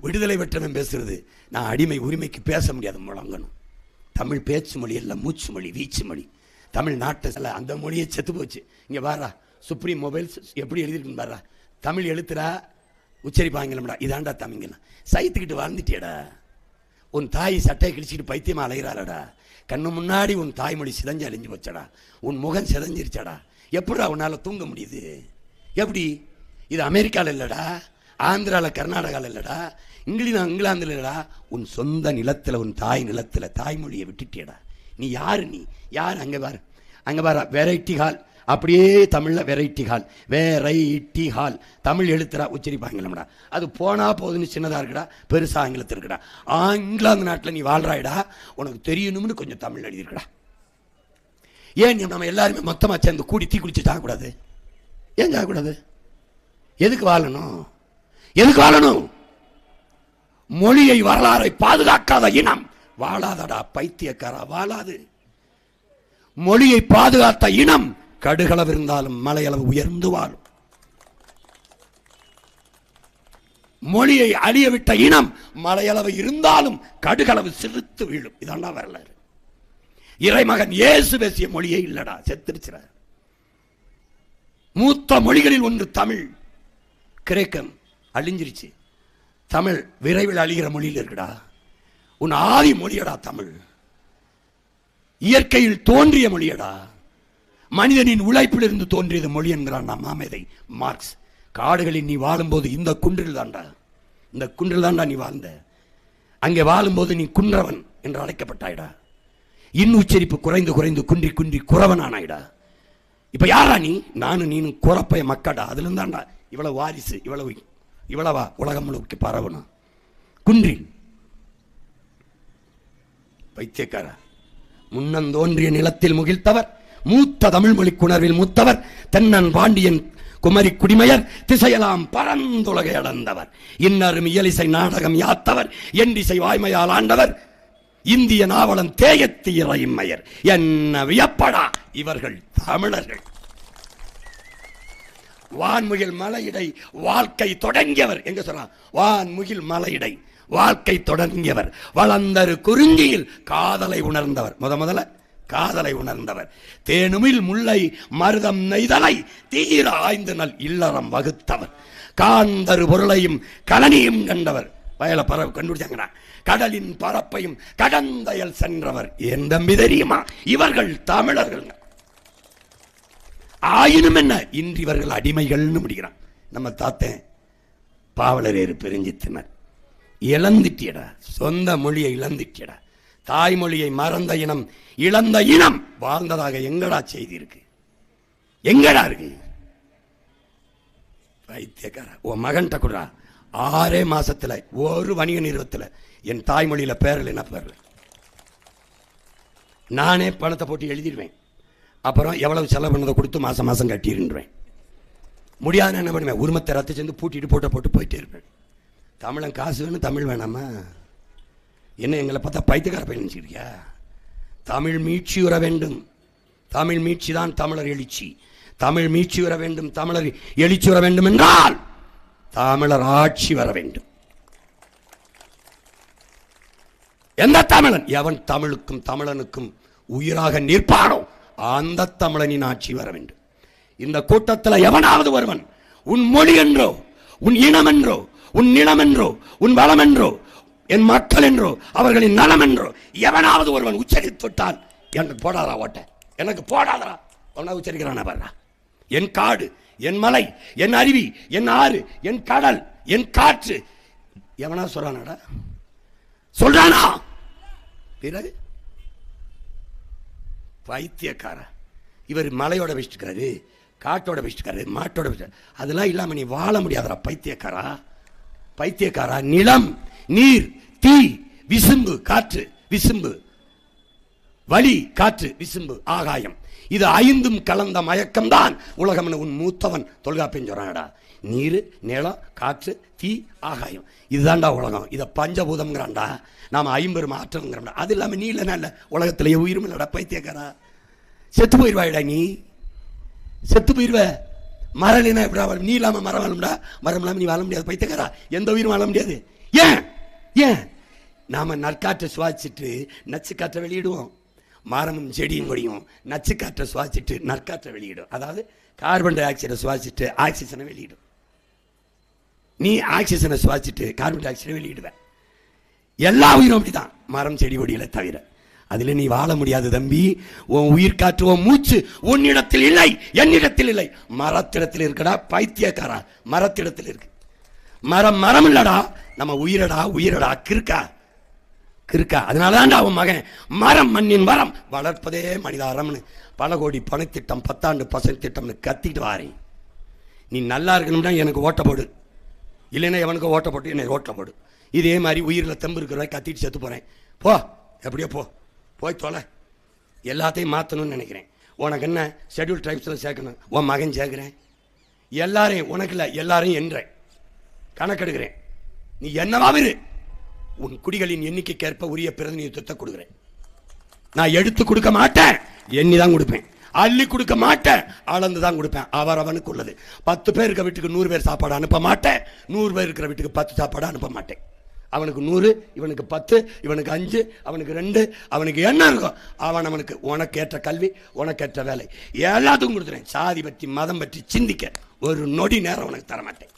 A: விடுதலை பெற்றவன் பேசுறது. நான் அடிமை உரிமைக்கு பேச முடியாது. முழங்கணும். தமிழ் பேச்சு மொழி அல்ல, மூச்சு மொழி, வீச்சு மொழி. தமிழ்நாட்டு அந்த மொழியை செத்து போச்சு. இங்க பாரா, சுப்ரீம் மொபைல்ஸ் எப்படி எழுதிருக்குன்னு பாரா. தமிழ் எழுத்துறா உச்சரிப்பாங்களா? இதாண்டா தமிழ்னா சைத்துக்கிட்டு வாழ்ந்துட்டியடா. உன் தாய் சட்டையை கிழிச்சிட்டு பைத்தியமா அலைகிறாளடா. கண்ணு முன்னாடி உன் தாய்மொழி சிதஞ்சு அழிஞ்சு போச்சடா. உன் முகம் சிதஞ்சிருச்சடா. எப்படா உன்னால தூங்க முடியுது? எப்படி? இது அமெரிக்காவில் இல்லடா, ஆந்திராவில், கர்நாடகாவில் இல்லடா, இங்கிலாந்துல இல்லடா. உன் சொந்த நிலத்தில், உன் தாய் நிலத்தில் தாய்மொழியை விட்டுட்டியடா. நீ யாரு? அங்கே பாரு வெரைட்டி ஹால். அப்படியே தமிழ்ல வெரைட்டி ஹால் தமிழ் எழுத்துறா உச்சரிப்பாங்களா? அது போனா போதுன்னு சின்னதா இருக்குடா, பெருசா ஆங்கிலத்தில் இருக்குடா. இங்கிலாந்து நாட்டில் நீ வாழ்றாய்டா, உனக்கு தெரியணும்னு கொஞ்சம் தமிழ் எழுதிருக்கடா. ஏன் நம்ம எல்லாருமே மொத்தமா சேர்ந்து கூடி தீ குளிச்சு சாகக்கூடாது? ஏன் சாகக்கூடாது? எதுக்கு வாழணும்? மொழியை வரலாறை பாதுகாக்காத இனம் வாழாதடா. பைத்தியக்காரா, வாழாது. மொழியை பாதுகாத்த இனம் கடுகளவு இருந்தாலும் மலையளவு உயர்ந்து வாழும். மொழியை அழியவிட்ட இனம் மலையளவு இருந்தாலும் கடுகளவு சிறுத்து வீழும். இதான் வரலாறு. இறைமகன் இயேசு பேசிய மொழியே இல்லடா, செத்துருச்சுற. மூத்த மொழிகளில் ஒன்று தமிழ். கிரேக்கம் அழிஞ்சிருச்சு. தமிழ் விரைவில் அழிகிற மொழியில் இருக்குடா. உன் ஆதி மொழியடா தமிழ். இயற்கையில் தோன்றிய மொழியடா. மனிதனின் உழைப்பில் இருந்து தோன்றியது மொழி என்கிறான் நாம் மாமேதை மார்க்ஸ். காடுகளில் நீ வாழும்போது இந்த குன்றில் தாண்டா நீ வாழ்ந்த. அங்கே வாழும்போது நீ குன்றவன் என்று அழைக்கப்பட்டாயிடா. உச்சரிப்பு குறைந்து குன்றி குறவனானாயிடா. இப்ப யாரா நீ? நானும் நீனும் குறப்பைய மக்கடா. அதுல இருந்தாண்டா இவ்வளவு வாரிசு, இவ்வளவா உலகம் முழுக்க பரவணும். குன்றில் பைத்தியக்காரா, முன்னந்தோன்றிய நிலத்தில் முகிழ்த்தவர், மூத்த தமிழ் மொழி குணர்வில் மூத்தவர், தென்னன் பாண்டியன் குமரி குடிமையர், திசையெல்லாம் பரந்துலகை அடர்ந்தவர், இன்னரும் இயலிசை நாடகம் யாத்தவர், எண்டிசை வாய்மையால் ஆண்டவர், இந்திய நாவலன் தேயத்து இறைமையர். என்ன வியப்படா இவர்கள் தமிழர்கள். வான்முகில் மலையிடை வாழ்க்கை தொடங்கியவர். எங்க சொல்றான்? வான்முகில் மலையிடை வாழ்க்கை தொடங்கியவர், வளர்ந்தரு குறிஞ்சியில் காதலை உணர்ந்தவர். முதல்ல காதலை உணர்ந்தவர், தேனுமில் முல்லை மருதம் நெய்தலை தீர ஆய்ந்து நல் இல்லறம் வகுத்தவர், காந்தரு பொருளையும் கலனியும் கண்டவர். வயல பறவை கண்டுபிடிச்சாங்க. கடலின் பரப்பையும் கடந்தயல் சென்றவர். என் தம்பி தெரியுமா? இவர்கள் தமிழர்கள். ஆயினும் என்ன, இன்று இவர்கள் அடிமைகள்னு முடிக்கிறான். நம்ம தாத்தன் பாவலரேறு பெருஞ்சித்தினர். இழந்துட்டியடா, சொந்த மொழியை இழந்துட்டியடா. தாய்மொழியை மறந்த இனம், இழந்த இனம் வாழ்ந்ததாக எங்கடா செய்தி இருக்கு? எங்கடா இருக்கு? வைத்தியக்கார, உன் மகன்கிட்ட கூட 6 மாசத்துல ஒரு வணிக நிறுவனத்தில் என் தாய்மொழியில பேரல் என்ன பேரல் நானே பணத்தை போட்டு எழுதிடுவேன். அப்புறம் எவ்வளவு செலவு பண்ணதை கொடுத்து மாசம் மாசம் கட்டிடுவேன். முடியாதுன்னு என்ன பண்ணுவேன்? உரிமத்தை ரத்து சேர்ந்து பூட்டிட்டு போட்டு போயிட்டே இருப்பேன். தமிழன் காசு வேணும், தமிழ் வேணாமா? என்ன எங்களை பார்த்தா பைத்தியக்கார பையன் நினைச்சிருக்கியா? தமிழ் மீட்சி உற வேண்டும். தமிழ் மீட்சி தான் தமிழர் எழுச்சி. தமிழ் மீட்சி வர வேண்டும், தமிழர் எழுச்சி வர வேண்டும் என்றால் தமிழர் ஆட்சி வர வேண்டும். எந்த தமிழன்? எவன் தமிழுக்கும் தமிழனுக்கும் உயிராக நிற்பானோ அந்த தமிழனின் ஆட்சி வர வேண்டும். இந்த கூட்டத்தில் எவனாவது ஒருவன் உன் மொழி என்றோ, உன் இனம் என்றோ, உன் நிலம் என்றோ, உன் வளம் என்றோ, என் மக்கள் என்றோ, அவர்களின் நலம் என்றோ எவனாவது ஒருவன் உச்சரித்துவிட்டால் எனக்கு போடாதா ஓட்ட, எனக்கு போடாதா அவனா உச்சரிக்கிறான பாருடா. என் காடு, என் மலை, என் அருவி, என் ஆறு, என் கடல், என் காற்று எவனா சொல்றானடா? சொல்றானா? பிறகு பைத்தியக்கார. இவர் மலையோட வச்சுக்கிறாரு, காட்டோட வச்சுக்கிறாரு, மாட்டோட வச்சு, அதெல்லாம் இல்லாம நீ வாழ முடியாதரா பைத்தியக்காரா. பைத்தியக்காரா. நிலம், நீர், தீ, விசும்பு, காற்று, விசும்பு, வலி, காற்று, விசும்பு, ஆகாயம், இது ஐந்தும் கலந்த மயக்கம் தான் உலகம். உன் மூத்தவன் தொல்காப்பியன் சொல்றானடா. நீர், நிலம், காற்று, தீ, ஆகாயம், இதுதான்டா உலகம். இதை பஞ்சபூதம்ங்கிறான்டா. நாம ஐம்பெரும் ஆற்றல்ங்கிறோம்டா. அது இல்லாம நீ இல்லைன்னா இல்லை உலகத்திலேயே உயிரும் இல்லடா பைத்தியக்காரா. செத்து போயிடுவாயிடா, நீ செத்து போயிடுவ. மரலினா எப்படி? நீ இல்லாம மரம் வாழும்டா, மரம் இல்லாம நீ வாழ முடியாது பைத்தியக்காரா. எந்த உயிரும் வாழ முடியாது. ஏன்? ஏன்? நாம நற்காற்றை சுவாசிச்சுட்டு நச்சு காற்றை வெளியிடுவோம். மரமும் செடியும் கொடியும் நச்சு காற்றை சுவாசிச்சுட்டு நற்காற்றை வெளியிடும். அதாவது கார்பன் டை ஆக்சைடை சுவாசிச்சுட்டு ஆக்சிஜனை வெளியிடும். நீ ஆக்சிஜனை சுவாசிச்சுட்டு கார்பன் டை ஆக்சைடை வெளியிடுவ. எல்லா உயிரும் அப்படிதான், மரம் செடி கொடிகளை தவிர. அதுல நீ வாழ முடியாது தம்பி. உன் உயிர் காற்று, உன் மூச்சு உன்னிடத்தில் இல்லை, என்னிடத்தில் இல்லை. மரத்திடத்தில் இருக்கடா பைத்தியக்காரா. மரத்திடத்தில் இருக்கு. மரம் மரம் இல்லடா, நம்ம உயிரடா. உயிரடா கிறுக்கா, கிறுக்கா. அதனாலதான்டா அவன் மகன் மரம் மண்ணின் மரம் வளர்ப்பதே மனிதாரம்னு பல கோடி பணத்திட்டம், 10 ஆண்டு பசங்க திட்டம்னு கத்திட்டு வாரேன். நீ நல்லா இருக்கணும்னா எனக்கு ஓட்ட போடு, இல்லைன்னா எவனுக்கு ஓட்ட போட்டு என்னை ஓட்ட போடு. இதே மாதிரி உயிரில் தெம்பு இருக்கிற கத்திட்டு செத்து போறேன். போ, எப்படியோ போ, போய் தொலை. எல்லாத்தையும் மாற்றணும்னு நினைக்கிறேன். உனக்கு என்ன ஷெட்யூல் ட்ரைப்ஸில் சேர்க்கணும், உன் மகன் சேர்க்கிறேன். எல்லாரையும் உனக்கு இல்லை, எல்லாரையும் என்றேன், கணக்கெடுக்கிறேன். நீ என்னவாவிரு, உன் குடிகளின் எண்ணிக்கைக்கேற்ப உரிய பிரதிநிதித்துவத்தை கொடுக்கிறேன். நான் எடுத்து கொடுக்க மாட்டேன், எண்ணி தான் கொடுப்பேன். அள்ளி கொடுக்க மாட்டேன், அளந்து தான் கொடுப்பேன். அவனுக்கு உள்ளது. 10 பேர் இருக்க வீட்டுக்கு 100 பேர் சாப்பாடு அனுப்ப மாட்டேன். 100 பேர் இருக்கிற வீட்டுக்கு 10 சாப்பாடு அனுப்ப மாட்டேன். அவனுக்கு 100, இவனுக்கு 10, இவனுக்கு 5, அவனுக்கு 2, அவனுக்கு என்ன இருக்கும் அவனுக்கு. உனக்கு ஏற்ற கல்வி, உனக்கு ஏற்ற வேலை எல்லாத்துக்கும் கொடுத்துறேன். சாதி பற்றி மதம் பற்றி சிந்திக்க ஒரு நொடி நேரம் உனக்கு தரமாட்டேன்.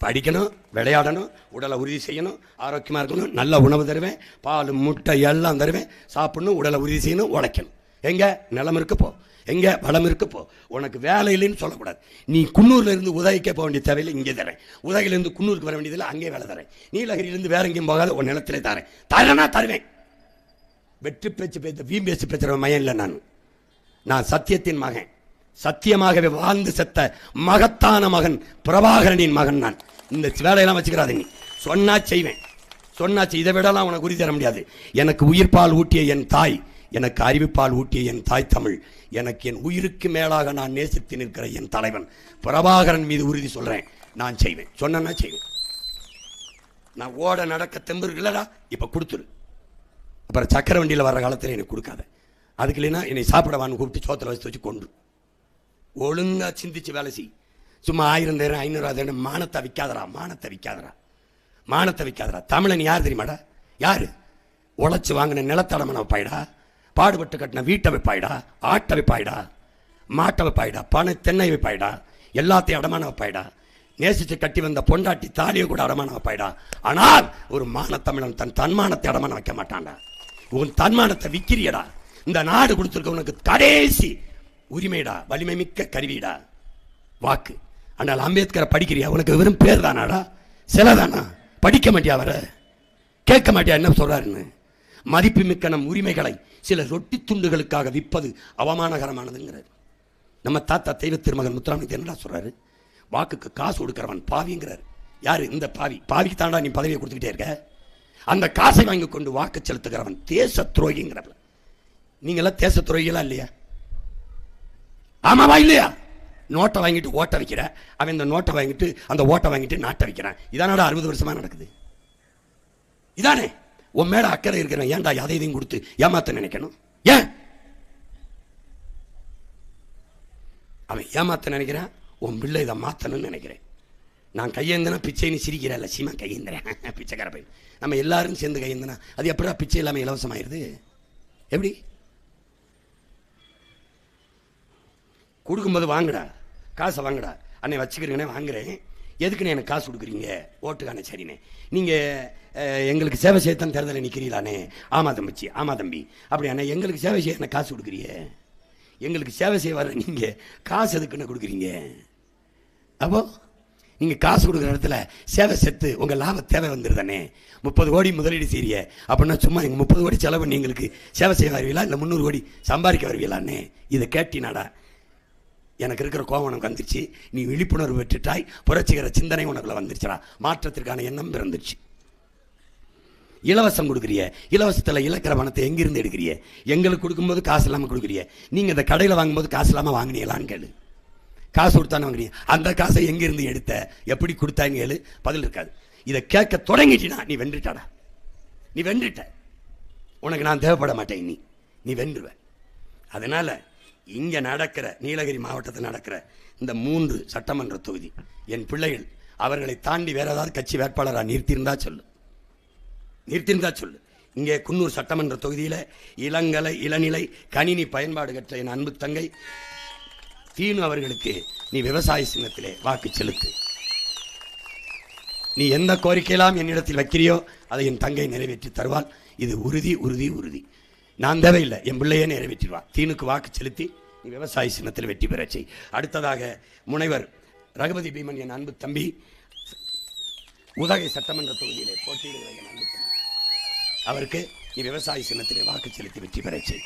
A: படிக்கணும், விளையாடணும், உடலை உறுதி செய்யணும், ஆரோக்கியமாக இருக்கணும், நல்ல உணவு தருவேன், பால் முட்டை எல்லாம் தருவேன். சாப்பிடணும், உடலை உறுதி செய்யணும், உழைக்கணும். எங்கே நிலம் இருக்கு போ, எங்கே வளம் இருக்கு போ. உனக்கு வேலை இல்லைன்னு சொல்லக்கூடாது. நீ குன்னூர்ல இருந்து உதவிக்கே போக வேண்டிய தேவையில்லை, இங்கே தரேன். உதவியிலிருந்து குன்னூருக்கு வர வேண்டியதில்லை, அங்கே வேலை தரேன். நீலகிரியிலிருந்து வேற எங்கேயும் போகாத உன் நிலத்திலே தரேன். தரேன்னா தருவேன். வெற்றி பேச்சு பேச வீண் பேச்சு பேசுகிற மகன் இல்லை நான் சத்தியத்தின் மகன். சத்தியமாகவே வாழ்ந்து செத்த மகத்தான மகன் பிரபாகரனின் மகன் நான். இந்த வேலையெல்லாம் வச்சுக்கிறாத. நீ சொன்னா செய்வேன், சொன்னாச்சு. இதை விடலாம் உனக்கு உறுதி தர முடியாது. எனக்கு உயிர்ப்பால் ஊட்டிய என் தாய், எனக்கு அறிவிப்பால் ஊட்டிய என் தாய் தமிழ், எனக்கு என் உயிருக்கு மேலாக நான் நேசித்து நிற்கிற என் தலைவன் பிரபாகரன் மீது உறுதி சொல்றேன். நான் செய்வேன், சொன்னா செய்வேன். நான் ஓட நடக்க தெம்பு இல்லடா, இப்ப கொடுத்துரு. அப்புறம் சக்கர வண்டியில் வர்ற காலத்தில் எனக்கு கொடுக்காத. அதுக்கு இல்லைன்னா என்னை சாப்பிடவான்னு கூப்பிட்டு சோத்துல வச்சு கொண்டு ஒழுங்கா சிந்திச்சு வேலை செய். சும்மா 1000 500 மானத்தை விற்காதரா, மானத்தை விற்காதரா, மானத்தை விற்காதரா. தமிழன் யார் தெரியுமாடா? யாரு? உழைச்சு வாங்கின நிலத்தடமனை வைப்பாயிடா, பாடுபட்டு கட்டின வீட்டை வைப்பாயிடா, ஆட்டை வைப்பாயிடா, மாட்டை வைப்பாயிடா, பண தென்னை வைப்பாயிடா, எல்லாத்தையும் அடமான வைப்பாயிடா, நேசிச்சு கட்டி வந்த பொண்டாட்டி தாலியை கூட அடமான வைப்பாயிடா. ஆனால் ஒரு மானத்தமிழன் தன் தன்மானத்தை அடமான வைக்க மாட்டான்டா. உன் தன்மானத்தை விற்கிறியடா. இந்த நாடு கொடுத்துருக்க உனக்கு கடைசி உரிமைடா, வலிமை மிக்க கருவிடா வாக்கு. ஆனால் அம்பேத்கரை படிக்கிறியா? உனக்கு வெறும் பேர் தானாடா, சிலதானா? படிக்க மாட்டியா? வர கேட்க மாட்டியா என்ன சொல்றாருன்னு? மதிப்பு மிக்க நம் உரிமைகளை சில ரொட்டி துண்டுகளுக்காக விற்பது அவமானகரமானதுங்கிறார். நம்ம தாத்தா தெய்வ திருமகன் முத்துராமலிங்க என்னடா சொல்றாரு? வாக்குக்கு காசு கொடுக்கிறவன் பாவிங்கிறார். யாரு இந்த பாவி? பாவிக்கு தாண்டா நீ பதவியை கொடுத்துக்கிட்டே இருக்க. அந்த காசை வாங்கி கொண்டு வாக்கு செலுத்துகிறவன் தேச துரோகிங்கிறவன். நீங்களாம் தேச துரோகிகளா இல்லையா? ஆமாவா இல்லையா? நோட்டை வாங்கிட்டு ஓட்ட வைக்கிற, அவன் இந்த நோட்டை வாங்கிட்டு அந்த ஓட்டை வாங்கிட்டு நாட்டை வைக்கிறான். இதானடா 60 வருஷமா நடக்குது. இதானே உன் மேல அக்கறை இருக்கிறேன். ஏன்டா எதையும் கொடுத்து ஏமாத்த நினைக்கணும்? ஏன் அவன் ஏமாத்த நினைக்கிறான்? உன் பிள்ளை இதை மாத்தணும்னு நினைக்கிறேன். நான் கையேந்தினா பிச்சைன்னு சிரிக்கிறேன் சீமா கையேந்திரேன் பிச்சைக்கார பையன். நம்ம எல்லாரும் சேர்ந்து கையேந்தினா அது எப்படா பிச்சை இல்லாமல் இலவசமாயிருது? எப்படி கொடுக்கும்போது வாங்கடா, காசை வாங்கடா, அன்னை வச்சுக்கிறீங்கன்னே வாங்குறேன், எதுக்குன்னு எனக்கு காசு கொடுக்குறீங்க? ஓட்டுக்கானே. சரிண்ணே, நீங்கள் எங்களுக்கு சேவை செய்யத்தான் தேர்தலில் நிற்கிறீங்களானே? ஆமா தம்பிச்சி, ஆமா தம்பி. அப்படி அண்ணே எங்களுக்கு சேவை செய்ய என்ன காசு கொடுக்குறீங்க? எங்களுக்கு சேவை செய்ய வர நீங்கள் காசு எதுக்குன்னு கொடுக்குறீங்க? அப்போ நீங்கள் காசு கொடுக்குற இடத்துல சேவை செத்து உங்கள் லாப தேவை வந்துடுதானே? 30 கோடி முதலீடு செய்ய அப்படின்னா சும்மா எங்கள் 30 கோடி செலவு பண்ணி எங்களுக்கு சேவை செய்ய வருவீங்களா இல்லை 300 கோடி சம்பாதிக்க வருவீங்களான்னே? இதை கேட்டினாடா எனக்கு இருக்கிற கோவம் உனக்கு வந்துருச்சு. நீ விழிப்புணர்வு பெற்றுட்டாய், புரட்சிகர சிந்தனை உனக்குள்ள வந்துருச்சுடா, மாற்றத்திற்கான எண்ணம் பிறந்துருச்சு. இலவசம் கொடுக்குறிய, இலவசத்தில் இழக்கிற பணத்தை எங்கிருந்து எடுக்கிறிய? எங்களுக்கு கொடுக்கும்போது காசு இல்லாமல் கொடுக்குறிய. நீங்கள் இந்த கடையில் வாங்கும்போது காசு இல்லாமல் வாங்கினீங்களான்னு கேளு. காசு கொடுத்தானே வாங்குறீங்க, அந்த காசை எங்கிருந்து எடுத்த, எப்படி கொடுத்தாங்க கேளு, பதில் இருக்காது. இதை கேட்க தொடங்கிட்டினா நீ வென்றுட்டாடா, நீ வென்றுட்ட. உனக்கு நான் தேவைப்பட மாட்டேன், நீ வென்றுவ. அதனால இங்கே நடக்கிற நீலகிரி மாவட்டத்தில் நடக்கிற இந்த 3 சட்டமன்ற தொகுதி என் பிள்ளைகள் அவர்களை தாண்டி வேற ஏதாவது கட்சி வேட்பாளராக நிறுத்தியிருந்தா சொல்லு. இங்கே குன்னூர் சட்டமன்ற தொகுதியில் இளநிலை கணினி பயன்பாடு கற்ற என் அன்பு தங்கை தீனு அவர்களுக்கு நீ விவசாய சின்னத்திலே வாக்கு செலுத்து. நீ எந்த கோரிக்கையெல்லாம் என்னிடத்தில் வைக்கிறியோ அதை என் தங்கை நிறைவேற்றி தருவாள். இது உறுதி உறுதி உறுதி. நான் தேவையில்லை, என் பிள்ளையே நிறைவேற்றிடுவான். தீனுக்கு வாக்கு செலுத்தி நீ விவசாய சின்னத்தில் வெற்றி பெற செய். அடுத்ததாக முனைவர் ரகுபதி பீமன் என் அன்பு தம்பி உதகை சட்டமன்ற தொகுதியிலே போட்டியிடுகிற என் அன்பு தம்பி, அவருக்கு நீ விவசாய சின்னத்திலே வாக்கு செலுத்தி வெற்றி பெற செய்.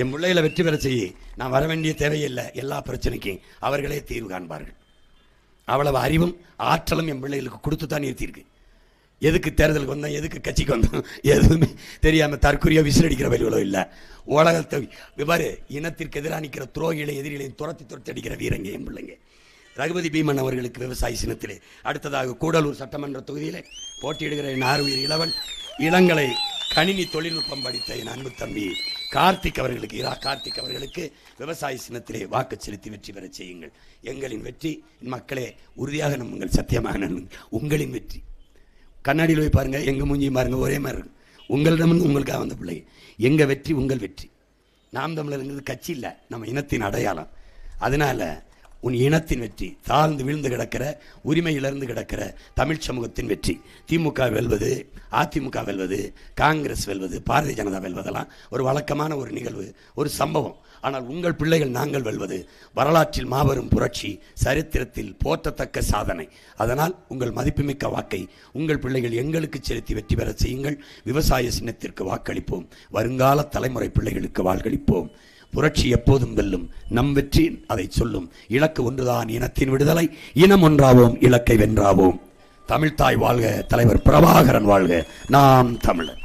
A: என் பிள்ளைகளை வெற்றி பெற செய்ய நான் வர வேண்டிய தேவையில்லை. எல்லா பிரச்சனைக்கும் அவர்களே தீர்வு காண்பார்கள். அவ்வளவு அறிவும் ஆற்றலும் என் பிள்ளைகளுக்கு கொடுத்து தான் நிறுத்தியிருக்கு. எதுக்கு தேர்தலுக்கு வந்தோம், எதுக்கு கட்சிக்கு வந்தோம் எதுவுமே தெரியாமல் தற்கொலையோ விசிலடிக்கிற வழிகளோ இல்லை. உலகத்தை விவர இனத்திற்கு எதிராக நிற்கிற துரோகிகளை எதிரிகளையும் துரத்தி அடிக்கிற வீரங்க என் பிள்ளைங்க. ரகுபதி பீமன் அவர்களுக்கு விவசாய சின்னத்திலே. அடுத்ததாக கூடலூர் சட்டமன்ற தொகுதியிலே போட்டியிடுகிற என் ஆறுயிர் இளவன் இளங்கலை கணினி தொழில்நுட்பம் படித்த என் அன்பு தம்பி கார்த்திக் அவர்களுக்கு விவசாய சின்னத்திலே வாக்கு செலுத்தி வெற்றி பெற செய்யுங்கள். எங்களின் வெற்றி மக்களே உறுதியாக நம்புங்கள், சத்தியமாக நம்புங்கள். உங்களின் வெற்றி கண்ணாடியில் போய் பாருங்க, எங்க மூஞ்சியும் பாருங்க, ஒரே மாதிரி இருக்கும். உங்களிடம் உங்களுக்காக வந்த பிள்ளை. எங்க வெற்றி உங்கள் வெற்றி. நாம் தமிழருங்கிறது கட்சி இல்லை, நம்ம இனத்தின் அடையாளம். அதனால உன் இனத்தின் வெற்றி, தாழ்ந்து வீழ்ந்து கிடக்கிற உரிமை இழந்து கிடக்கிற தமிழ் சமூகத்தின் வெற்றி. திமுக வெல்வது, அதிமுக வெல்வது, காங்கிரஸ் வெல்வது, பாரதிய ஜனதா வெல்வதெல்லாம் ஒரு வழக்கமான ஒரு நிகழ்வு, ஒரு சம்பவம். ஆனால் உங்கள் பிள்ளைகள் நாங்கள் வெல்வது வரலாற்றில் மாபெரும் புரட்சி, சரித்திரத்தில் போற்றத்தக்க சாதனை. அதனால் உங்கள் மதிப்புமிக்க வாக்கை உங்கள் பிள்ளைகள் எங்களுக்கு செலுத்தி வெற்றி பெற செய்யுங்கள். விவசாய சின்னத்திற்கு வாக்களிப்போம். வருங்கால தலைமுறை பிள்ளைகளுக்கு வாக்களிப்போம். புரட்சி எப்போதும் வெல்லும். நம் வெற்றி அதை சொல்லும். இலக்கு ஒன்றுதான், இனத்தின் விடுதலை. இனம் ஒன்றாவோம், இலக்கை வென்றாவோம். தமிழ்தாய் வாழ்க, தலைவர் பிரபாகரன் வாழ்க. நாம் தமிழர்.